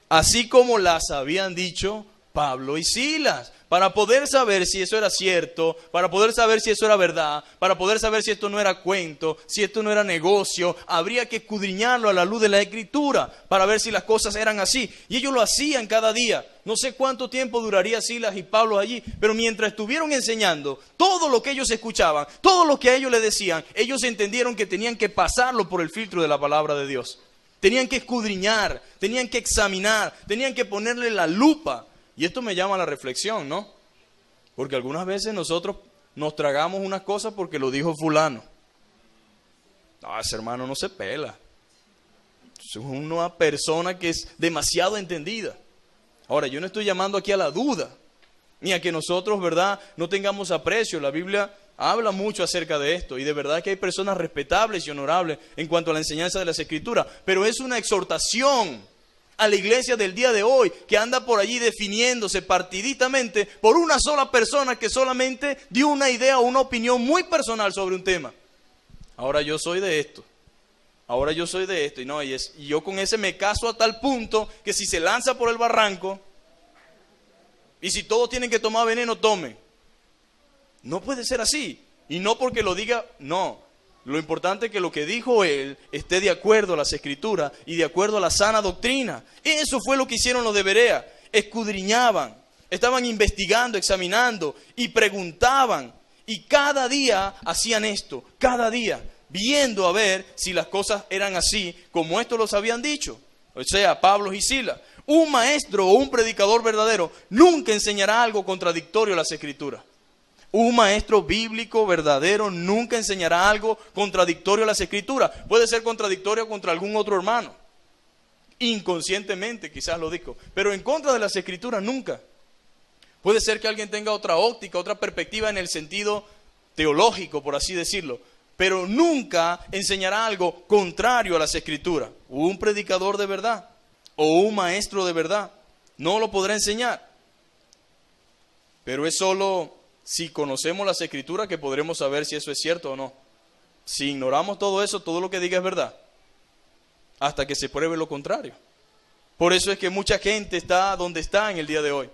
Así como las habían dicho Pablo y Silas, para poder saber si eso era cierto, para poder saber si eso era verdad, para poder saber si esto no era cuento, si esto no era negocio, habría que escudriñarlo a la luz de la Escritura para ver si las cosas eran así. Y ellos lo hacían cada día. No sé cuánto tiempo duraría Silas y Pablo allí, pero mientras estuvieron enseñando, todo lo que ellos escuchaban, todo lo que a ellos les decían, ellos entendieron que tenían que pasarlo por el filtro de la palabra de Dios. Tenían que escudriñar, tenían que examinar, tenían que ponerle la lupa. Y esto me llama a la reflexión, ¿no? Porque algunas veces nosotros nos tragamos unas cosas porque lo dijo fulano. No, ese hermano no se pela. Es una persona que es demasiado entendida. Ahora, yo no estoy llamando aquí a la duda, ni a que nosotros, ¿verdad?, no tengamos aprecio. La Biblia habla mucho acerca de esto, y de verdad que hay personas respetables y honorables en cuanto a la enseñanza de las Escrituras, pero es una exhortación a la iglesia del día de hoy, que anda por allí definiéndose partidistamente por una sola persona que solamente dio una idea o una opinión muy personal sobre un tema. Ahora yo soy de esto. Ahora yo soy de esto. Y yo con ese me caso a tal punto que si se lanza por el barranco y si todos tienen que tomar veneno, tomen. No puede ser así. Y no porque lo diga, no. Lo importante es que lo que dijo él esté de acuerdo a las Escrituras y de acuerdo a la sana doctrina. Eso fue lo que hicieron los de Berea. Escudriñaban, estaban investigando, examinando y preguntaban. Y cada día hacían esto, cada día, viendo a ver si las cosas eran así como estos los habían dicho. O sea, Pablo y Silas. Un maestro o un predicador verdadero nunca enseñará algo contradictorio a las Escrituras. Un maestro bíblico verdadero nunca enseñará algo contradictorio a las Escrituras. Puede ser contradictorio contra algún otro hermano. Inconscientemente quizás lo dijo. Pero en contra de las Escrituras nunca. Puede ser que alguien tenga otra óptica, otra perspectiva en el sentido teológico, por así decirlo. Pero nunca enseñará algo contrario a las Escrituras. Un predicador de verdad o un maestro de verdad no lo podrá enseñar. Pero es solo si conocemos las Escrituras que podremos saber si eso es cierto o no. Si ignoramos todo eso, todo lo que diga es verdad, hasta que se pruebe lo contrario. Por eso es que mucha gente está donde está en el día de hoy.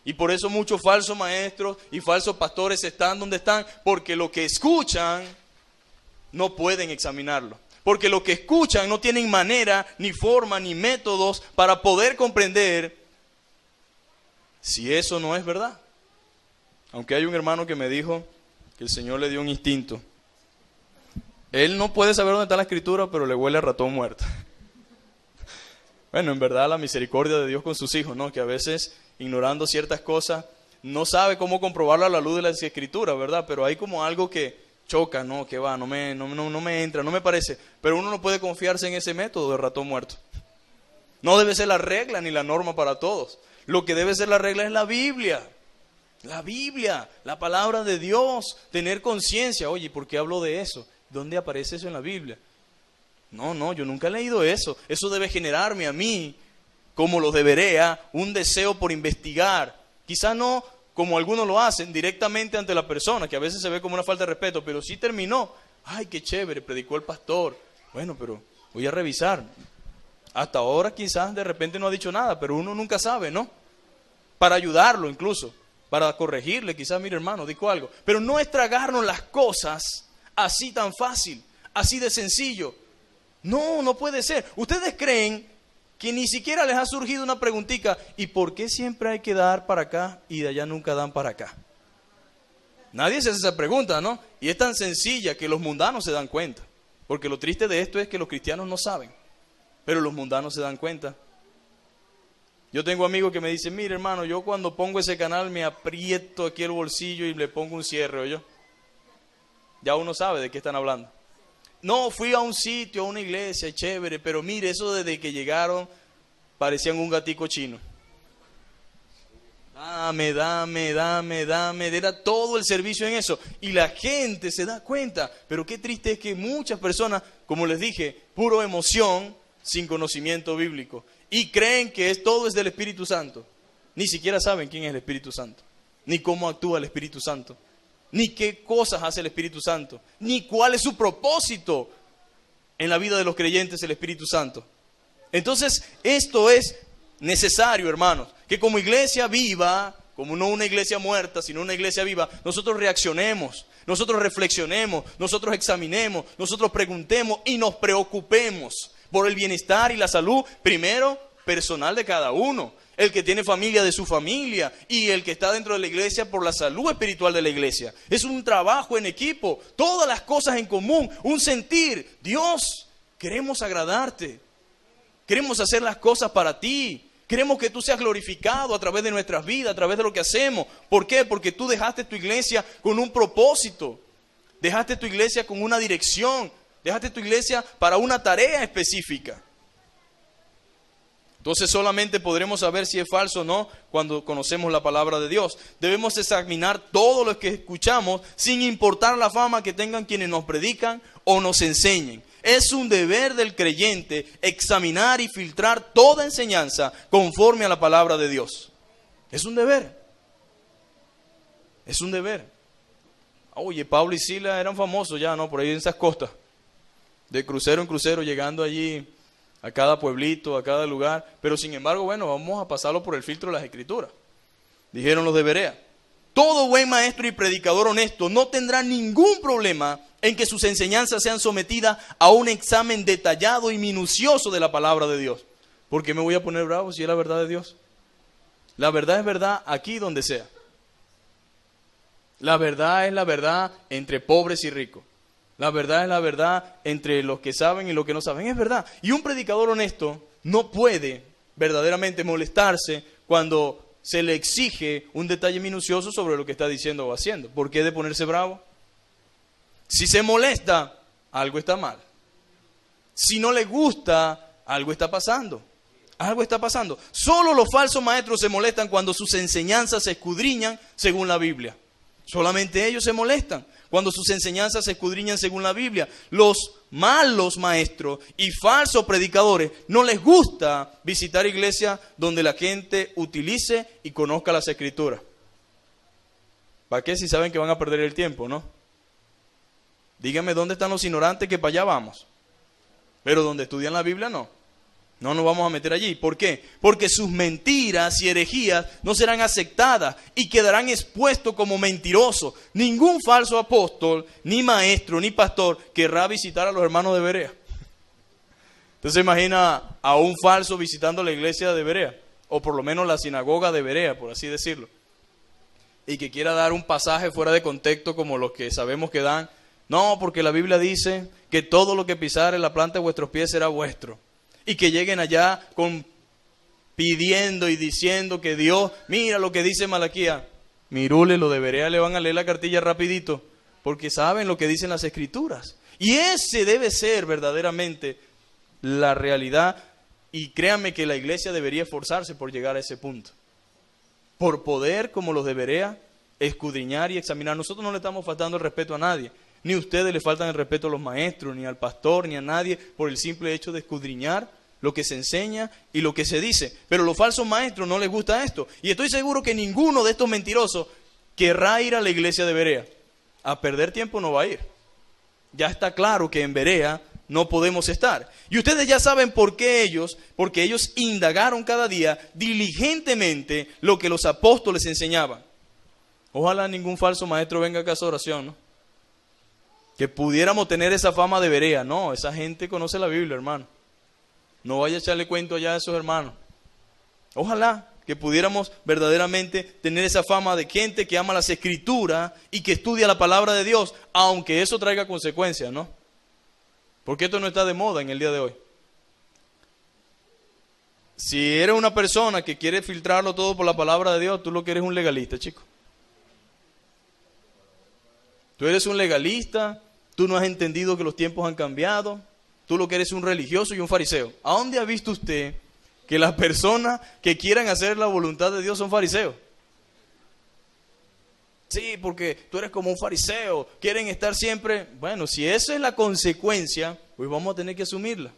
Y por eso muchos falsos maestros y falsos pastores están donde están, porque lo que escuchan no pueden examinarlo. Porque lo que escuchan no tienen manera, ni forma, ni métodos para poder comprender si eso no es verdad. Aunque hay un hermano que me dijo que el Señor le dio un instinto. Él no puede saber dónde está la Escritura, pero le huele a ratón muerto. Bueno, en verdad la misericordia de Dios con sus hijos, ¿no? Que a veces, ignorando ciertas cosas, no sabe cómo comprobarlo a la luz de las Escrituras, ¿verdad? Pero hay como algo que choca, ¿no? Que va, no me entra, no me parece. Pero uno no puede confiarse en ese método de ratón muerto. No debe ser la regla ni la norma para todos. Lo que debe ser la regla es la Biblia. La Biblia, la palabra de Dios, tener conciencia. Oye, ¿por qué hablo de eso? ¿Dónde aparece eso en la Biblia? No, yo nunca he leído eso. Eso debe generarme a mí, como los de Berea, un deseo por investigar. Quizás no como algunos lo hacen, directamente ante la persona, que a veces se ve como una falta de respeto, pero sí terminó. Ay, qué chévere, predicó el pastor. Bueno, pero voy a revisar. Hasta ahora quizás de repente no ha dicho nada, pero uno nunca sabe, ¿no? Para ayudarlo incluso. para corregirle, quizás, mire hermano, dijo algo. Pero no es tragarnos las cosas así tan fácil, así de sencillo. No, no puede ser. Ustedes creen que ni siquiera les ha surgido una preguntita, ¿y por qué siempre hay que dar para acá y de allá nunca dan para acá? Nadie se hace esa pregunta, ¿no? Y es tan sencilla que los mundanos se dan cuenta. Porque lo triste de esto es que los cristianos no saben, pero los mundanos se dan cuenta. Yo tengo amigos que me dicen, mire hermano, yo cuando pongo ese canal me aprieto aquí el bolsillo y le pongo un cierre, ¿oyó? Ya uno sabe de qué están hablando. No, fui a un sitio, a una iglesia, chévere, pero mire, eso desde que llegaron parecían un gatico chino. Dame, era todo el servicio en eso. Y la gente se da cuenta, pero qué triste es que muchas personas, como les dije, puro emoción, sin conocimiento bíblico. Y creen que todo es del Espíritu Santo. Ni siquiera saben quién es el Espíritu Santo, ni cómo actúa el Espíritu Santo, ni qué cosas hace el Espíritu Santo, ni cuál es su propósito en la vida de los creyentes el Espíritu Santo. Entonces, esto es necesario, hermanos, que como iglesia viva, como no una iglesia muerta, sino una iglesia viva, nosotros reaccionemos, nosotros reflexionemos, nosotros examinemos, nosotros preguntemos y nos preocupemos por el bienestar y la salud, primero, personal de cada uno. El que tiene familia de su familia y el que está dentro de la iglesia por la salud espiritual de la iglesia. Es un trabajo en equipo, todas las cosas en común, un sentir. Dios, queremos agradarte, queremos hacer las cosas para ti, queremos que tú seas glorificado a través de nuestras vidas, a través de lo que hacemos. ¿Por qué? Porque tú dejaste tu iglesia con un propósito, dejaste tu iglesia con una dirección, dejaste tu iglesia para una tarea específica. Entonces solamente podremos saber si es falso o no cuando conocemos la palabra de Dios. Debemos examinar todo lo que escuchamos sin importar la fama que tengan quienes nos predican o nos enseñen. Es un deber del creyente examinar y filtrar toda enseñanza conforme a la palabra de Dios. Es un deber. Es un deber. Oye, Pablo y Sila eran famosos ya, ¿no? Por ahí en esas costas. De crucero en crucero, llegando allí a cada pueblito, a cada lugar, pero sin embargo, bueno, vamos a pasarlo por el filtro de las Escrituras. Dijeron los de Berea. Todo buen maestro y predicador honesto no tendrá ningún problema en que sus enseñanzas sean sometidas a un examen detallado y minucioso de la palabra de Dios. ¿Por qué me voy a poner bravo si es la verdad de Dios? La verdad es verdad aquí donde sea. La verdad es la verdad entre pobres y ricos. La verdad es la verdad entre los que saben y los que no saben. Es verdad. Y un predicador honesto no puede verdaderamente molestarse cuando se le exige un detalle minucioso sobre lo que está diciendo o haciendo. ¿Por qué de ponerse bravo? Si se molesta, algo está mal. Si no le gusta, algo está pasando. Algo está pasando. Solo los falsos maestros se molestan cuando sus enseñanzas se escudriñan según la Biblia. Solamente ellos se molestan cuando sus enseñanzas se escudriñan según la Biblia. Los malos maestros y falsos predicadores no les gusta visitar iglesias donde la gente utilice y conozca las Escrituras. ¿Para qué? Si saben que van a perder el tiempo, ¿no? Díganme dónde están los ignorantes que para allá vamos. Pero donde estudian la Biblia no. No nos vamos a meter allí. ¿Por qué? Porque sus mentiras y herejías no serán aceptadas y quedarán expuestos como mentirosos. Ningún falso apóstol, ni maestro, ni pastor querrá visitar a los hermanos de Berea. Entonces imagina a un falso visitando la iglesia de Berea, o por lo menos la sinagoga de Berea, por así decirlo, y que quiera dar un pasaje fuera de contexto como los que sabemos que dan. No, porque la Biblia dice que todo lo que pisare la planta de vuestros pies será vuestro. Y que lleguen allá pidiendo y diciendo que Dios, mira lo que dice Malaquías. Mirule, lo de Berea le van a leer la cartilla rapidito, porque saben lo que dicen las Escrituras. Y ese debe ser verdaderamente la realidad. Y créanme que la iglesia debería esforzarse por llegar a ese punto. Por poder, como los de Berea, escudriñar y examinar. Nosotros no le estamos faltando el respeto a nadie. Ni ustedes le faltan el respeto a los maestros, ni al pastor, ni a nadie, por el simple hecho de escudriñar lo que se enseña y lo que se dice. Pero a los falsos maestros no les gusta esto. Y estoy seguro que ninguno de estos mentirosos querrá ir a la iglesia de Berea. A perder tiempo no va a ir. Ya está claro que en Berea no podemos estar. Y ustedes ya saben por qué porque ellos indagaron cada día diligentemente lo que los apóstoles enseñaban. Ojalá ningún falso maestro venga acá a esa oración, ¿no? Que pudiéramos tener esa fama de Berea. No, esa gente conoce la Biblia, hermano. No vaya a echarle cuento allá a esos hermanos. Ojalá que pudiéramos verdaderamente tener esa fama de gente que ama las Escrituras y que estudia la palabra de Dios, aunque eso traiga consecuencias, ¿no? Porque esto no está de moda en el día de hoy. Si eres una persona que quiere filtrarlo todo por la palabra de Dios, tú lo que eres un legalista, chico. Tú eres un legalista, tú no has entendido que los tiempos han cambiado, tú lo que eres un religioso y un fariseo. ¿A dónde ha visto usted que las personas que quieran hacer la voluntad de Dios son fariseos? Sí, porque tú eres como un fariseo, quieren estar siempre... Bueno, si esa es la consecuencia, pues vamos a tener que asumirla.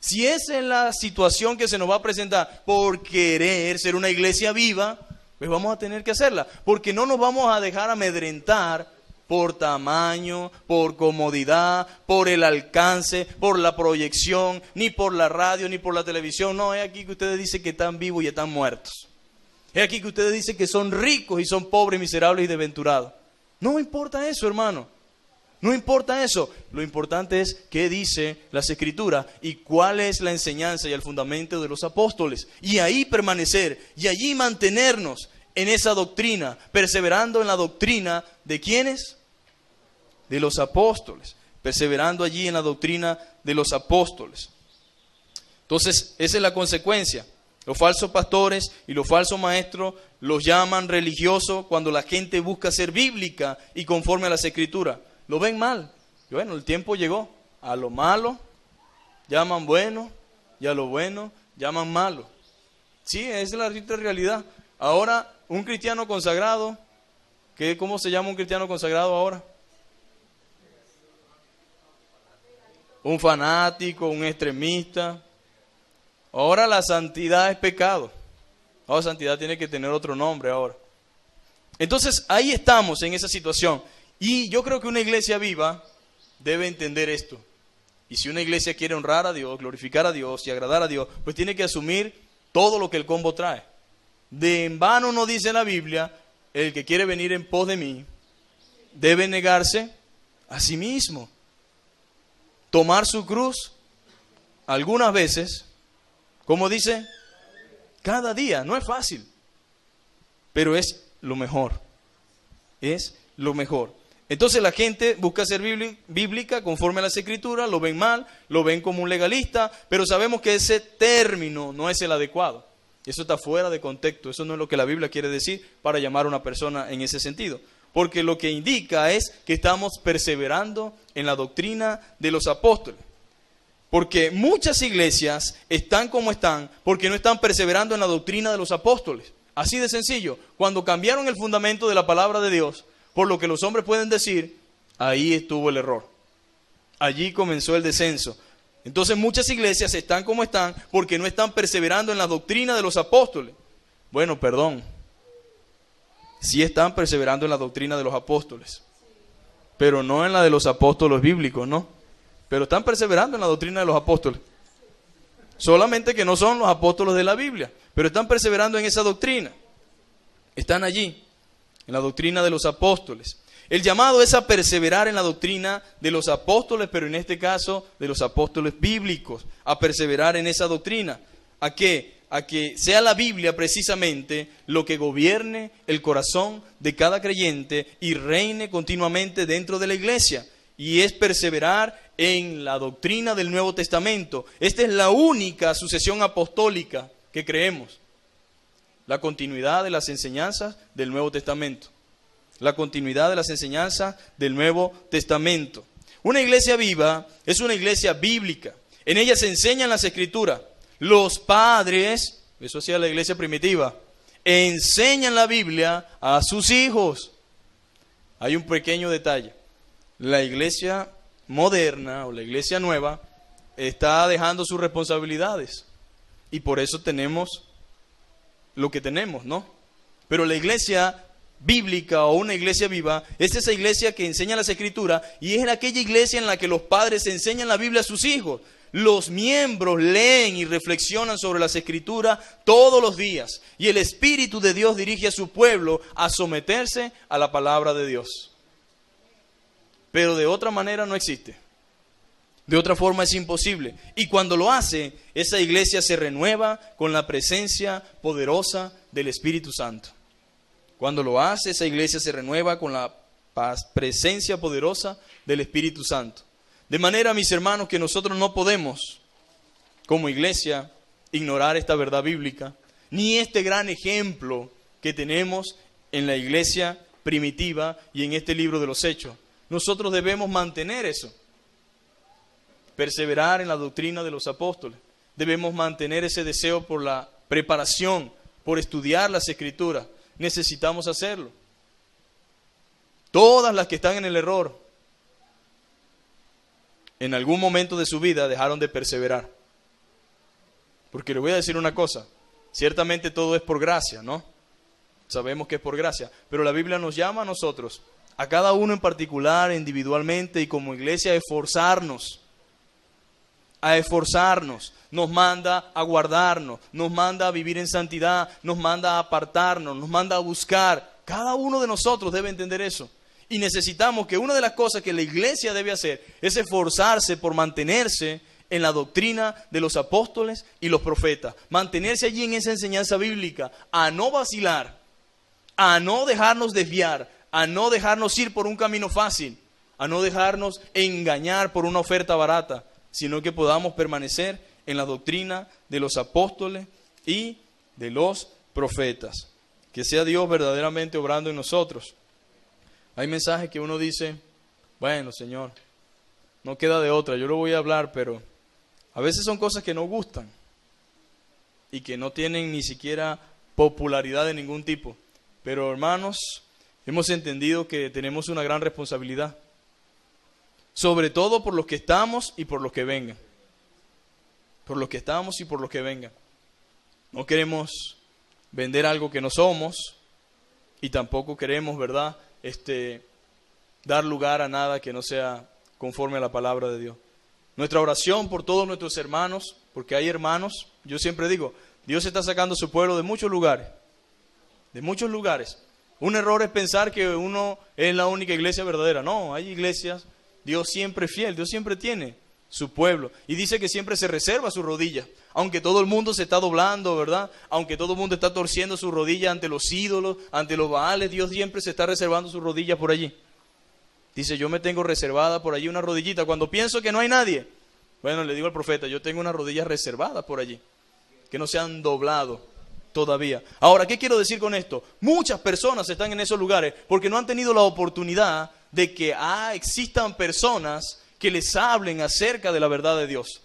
Si esa es la situación que se nos va a presentar por querer ser una iglesia viva, pues vamos a tener que hacerla. Porque no nos vamos a dejar amedrentar por tamaño, por comodidad, por el alcance, por la proyección, ni por la radio, ni por la televisión. No, es aquí que ustedes dicen que están vivos y están muertos. Es aquí que ustedes dicen que son ricos y son pobres, miserables y desventurados. No importa eso, hermano. No importa eso. Lo importante es qué dice las Escrituras y cuál es la enseñanza y el fundamento de los apóstoles. Y ahí permanecer y allí mantenernos en esa doctrina, perseverando en la doctrina de ¿quiénes? De los apóstoles. Perseverando allí en la doctrina de los apóstoles. Entonces, esa es la consecuencia. Los falsos pastores y los falsos maestros los llaman religiosos cuando la gente busca ser bíblica y conforme a las Escrituras. Lo ven mal. Y bueno, el tiempo llegó. A lo malo llaman bueno y a lo bueno llaman malo. Sí, esa es la realidad. Ahora, un cristiano consagrado, ¿cómo se llama un cristiano consagrado ahora? Un fanático, un extremista. Ahora la santidad es pecado. Ahora santidad tiene que tener otro nombre ahora. Entonces, ahí estamos en esa situación. Y yo creo que una iglesia viva debe entender esto. Y si una iglesia quiere honrar a Dios, glorificar a Dios y agradar a Dios, pues tiene que asumir todo lo que el combo trae. De en vano no dice la Biblia, el que quiere venir en pos de mí, debe negarse a sí mismo. Tomar su cruz, algunas veces, como dice, cada día. No es fácil, pero es lo mejor. Es lo mejor. Entonces la gente busca ser bíblica conforme a las Escrituras, lo ven mal, lo ven como un legalista, pero sabemos que ese término no es el adecuado. Eso está fuera de contexto, eso no es lo que la Biblia quiere decir para llamar a una persona en ese sentido. Porque lo que indica es que estamos perseverando en la doctrina de los apóstoles. Porque muchas iglesias están como están porque no están perseverando en la doctrina de los apóstoles. Así de sencillo. Cuando cambiaron el fundamento de la palabra de Dios, por lo que los hombres pueden decir, ahí estuvo el error. Allí comenzó el descenso. Entonces muchas iglesias están como están porque no están perseverando en la doctrina de los apóstoles. Bueno, perdón. Sí están perseverando en la doctrina de los apóstoles, pero no en la de los apóstoles bíblicos, ¿no? Pero están perseverando en la doctrina de los apóstoles. Solamente que no son los apóstoles de la Biblia, pero están perseverando en esa doctrina. Están allí, en la doctrina de los apóstoles. El llamado es a perseverar en la doctrina de los apóstoles, pero en este caso de los apóstoles bíblicos, a perseverar en esa doctrina. ¿A qué? A que sea la Biblia precisamente lo que gobierne el corazón de cada creyente y reine continuamente dentro de la iglesia. Y es perseverar en la doctrina del Nuevo Testamento. Esta es la única sucesión apostólica que creemos. La continuidad de las enseñanzas del Nuevo Testamento. La continuidad de las enseñanzas del Nuevo Testamento. Una iglesia viva es una iglesia bíblica. En ella se enseñan las Escrituras. Los padres, eso hacía la iglesia primitiva, enseñan la Biblia a sus hijos. Hay un pequeño detalle. La iglesia moderna o la iglesia nueva está dejando sus responsabilidades. Y por eso tenemos lo que tenemos, ¿no? Pero la iglesia bíblica o una iglesia viva es esa iglesia que enseña las Escrituras, y es aquella iglesia en la que los padres enseñan la Biblia a sus hijos. Los miembros leen y reflexionan sobre las Escrituras todos los días, y el Espíritu de Dios dirige a su pueblo a someterse a la palabra de Dios. Pero de otra manera no existe. De otra forma es imposible. Y cuando lo hace, esa iglesia se renueva con la presencia poderosa del Espíritu Santo. Cuando lo hace, esa iglesia se renueva con la presencia poderosa del Espíritu Santo. De manera, mis hermanos, que nosotros no podemos, como iglesia, ignorar esta verdad bíblica, ni este gran ejemplo que tenemos en la iglesia primitiva y en este libro de los Hechos. Nosotros debemos mantener eso. Perseverar en la doctrina de los apóstoles. Debemos mantener ese deseo por la preparación, por estudiar las Escrituras. Necesitamos hacerlo. Todas las que están en el error, en algún momento de su vida dejaron de perseverar. Porque le voy a decir una cosa, ciertamente todo es por gracia, ¿no? Sabemos que es por gracia, pero la Biblia nos llama a nosotros, a cada uno en particular, individualmente y como iglesia, a esforzarnos, nos manda a guardarnos, nos manda a vivir en santidad, nos manda a apartarnos, nos manda a buscar. Cada uno de nosotros debe entender eso. Y necesitamos que una de las cosas que la iglesia debe hacer es esforzarse por mantenerse en la doctrina de los apóstoles y los profetas. Mantenerse allí en esa enseñanza bíblica, a no vacilar, a no dejarnos desviar, a no dejarnos ir por un camino fácil, a no dejarnos engañar por una oferta barata, sino que podamos permanecer en la doctrina de los apóstoles y de los profetas. Que sea Dios verdaderamente obrando en nosotros. Hay mensajes que uno dice, bueno, Señor, no queda de otra, yo lo voy a hablar, pero a veces son cosas que no gustan y que no tienen ni siquiera popularidad de ningún tipo. Pero hermanos, hemos entendido que tenemos una gran responsabilidad, sobre todo por los que estamos y por los que vengan. Por los que estamos y por los que vengan. No queremos vender algo que no somos y tampoco queremos, ¿verdad?, dar lugar a nada que no sea conforme a la palabra de Dios. Nuestra oración por todos nuestros hermanos, porque hay hermanos, yo siempre digo, Dios está sacando a su pueblo de muchos lugares. De muchos lugares. Un error es pensar que uno es la única iglesia verdadera. No, hay iglesias, Dios siempre es fiel, Dios siempre tiene su pueblo. Y dice que siempre se reserva su rodilla. Aunque todo el mundo se está doblando, ¿verdad? Aunque todo el mundo está torciendo su rodilla ante los ídolos, ante los baales, Dios siempre se está reservando su rodilla por allí. Dice, yo me tengo reservada por allí una rodillita. Cuando pienso que no hay nadie, bueno, le digo al profeta, yo tengo una rodilla reservada por allí, que no se han doblado todavía. Ahora, ¿qué quiero decir con esto? Muchas personas están en esos lugares porque no han tenido la oportunidad de que existan personas que les hablen acerca de la verdad de Dios.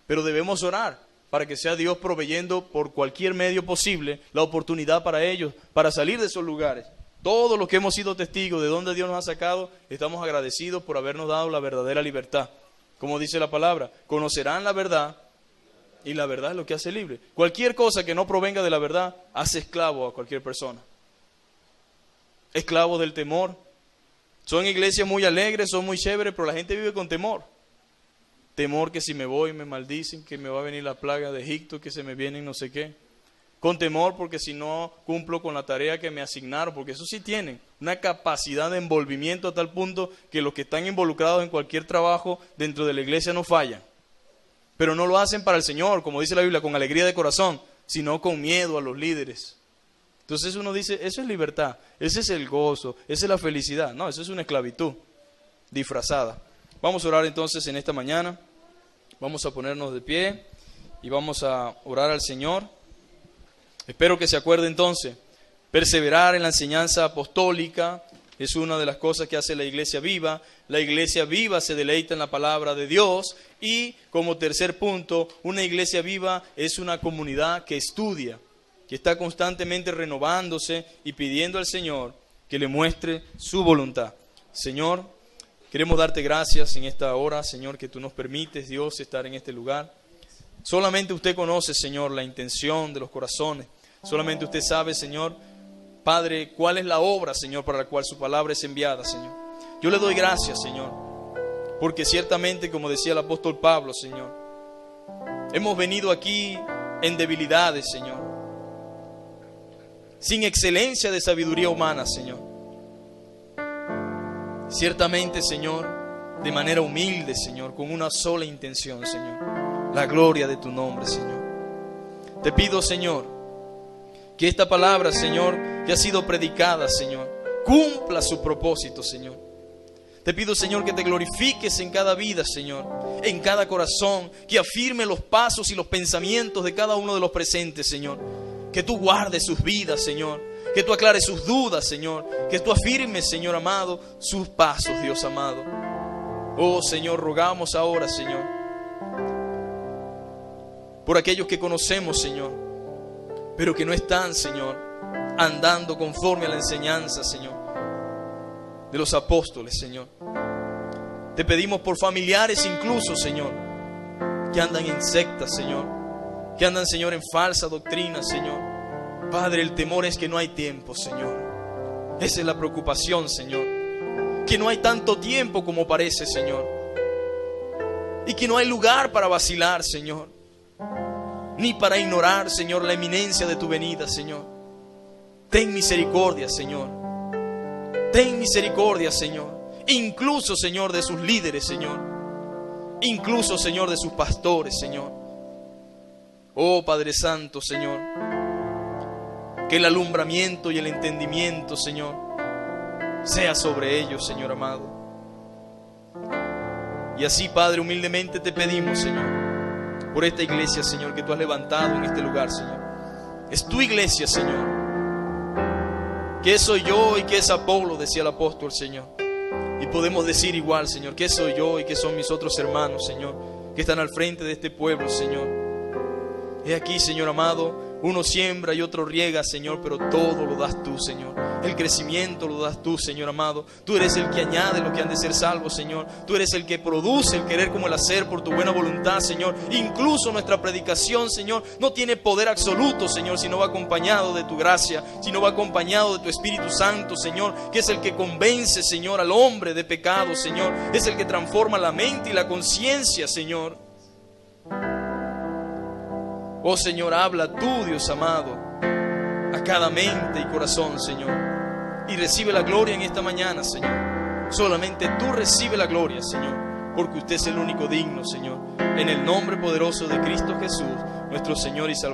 Pero debemos orar para que sea Dios proveyendo por cualquier medio posible la oportunidad para ellos, para salir de esos lugares. Todos los que hemos sido testigos de dónde Dios nos ha sacado, estamos agradecidos por habernos dado la verdadera libertad. Como dice la palabra, conocerán la verdad y la verdad es lo que hace libre. Cualquier cosa que no provenga de la verdad hace esclavo a cualquier persona. Esclavos del temor. Son iglesias muy alegres, son muy chéveres, pero la gente vive con temor. Temor que si me voy me maldicen, que me va a venir la plaga de Egipto, que se me vienen no sé qué. Con temor porque si no cumplo con la tarea que me asignaron, porque eso sí tienen una capacidad de envolvimiento a tal punto que los que están involucrados en cualquier trabajo dentro de la iglesia no fallan. Pero no lo hacen para el Señor, como dice la Biblia, con alegría de corazón, sino con miedo a los líderes. Entonces uno dice, eso es libertad, ese es el gozo, esa es la felicidad. No, eso es una esclavitud disfrazada. Vamos a orar entonces en esta mañana, vamos a ponernos de pie y vamos a orar al Señor. Espero que se acuerde entonces, perseverar en la enseñanza apostólica es una de las cosas que hace la iglesia viva. La iglesia viva se deleita en la palabra de Dios y como tercer punto, una iglesia viva es una comunidad que estudia, que está constantemente renovándose y pidiendo al Señor que le muestre su voluntad. Señor, queremos darte gracias en esta hora, Señor, que tú nos permites, Dios, estar en este lugar. Solamente usted conoce, Señor, la intención de los corazones. Solamente usted sabe, Señor, Padre, cuál es la obra, Señor, para la cual su palabra es enviada, Señor. Yo le doy gracias, Señor, porque ciertamente, como decía el apóstol Pablo, Señor, hemos venido aquí en debilidades, Señor, sin excelencia de sabiduría humana, Señor. Ciertamente, Señor, de manera humilde, Señor, con una sola intención, Señor, la gloria de tu nombre, Señor. Te pido, Señor, que esta palabra, Señor, que ha sido predicada, Señor, cumpla su propósito, Señor. Te pido, Señor, que te glorifiques en cada vida, Señor, en cada corazón, que afirme los pasos y los pensamientos de cada uno de los presentes, Señor. Que tú guardes sus vidas, Señor. Que tú aclares sus dudas, Señor. Que tú afirmes, Señor amado, sus pasos, Dios amado. Oh, Señor, rogamos ahora, Señor, por aquellos que conocemos, Señor, pero que no están, Señor, andando conforme a la enseñanza, Señor, de los apóstoles, Señor. Te pedimos por familiares incluso, Señor, que andan en sectas, Señor, que andan, Señor, en falsa doctrina, Señor. Padre, el temor es que no hay tiempo, Señor. Esa es la preocupación, Señor. Que no hay tanto tiempo como parece, Señor. Y que no hay lugar para vacilar, Señor, ni para ignorar, Señor, la eminencia de tu venida, Señor. Ten misericordia, Señor. Ten misericordia, Señor. Incluso, Señor, de sus líderes, Señor. Incluso, Señor, de sus pastores, Señor. Oh, Padre Santo, Señor, que el alumbramiento y el entendimiento, Señor, sea sobre ellos, Señor amado. Y así, Padre, humildemente te pedimos, Señor, por esta iglesia, Señor, que tú has levantado en este lugar, Señor. Es tu iglesia, Señor. ¿Qué soy yo y qué es Apolo?, decía el apóstol, Señor. Y podemos decir igual, Señor, ¿qué soy yo y qué son mis otros hermanos, Señor, que están al frente de este pueblo, Señor? He aquí, Señor amado, uno siembra y otro riega, Señor, pero todo lo das tú, Señor. El crecimiento lo das tú, Señor amado. Tú eres el que añade lo que han de ser salvos, Señor. Tú eres el que produce el querer como el hacer por tu buena voluntad, Señor. Incluso nuestra predicación, Señor, no tiene poder absoluto, Señor, si no va acompañado de tu gracia, si no va acompañado de tu Espíritu Santo, Señor, que es el que convence, Señor, al hombre de pecado, Señor. Es el que transforma la mente y la conciencia, Señor. Oh, Señor, habla tú, Dios amado, a cada mente y corazón, Señor. Y recibe la gloria en esta mañana, Señor. Solamente tú recibe la gloria, Señor, porque usted es el único digno, Señor. En el nombre poderoso de Cristo Jesús, nuestro Señor y Salvador.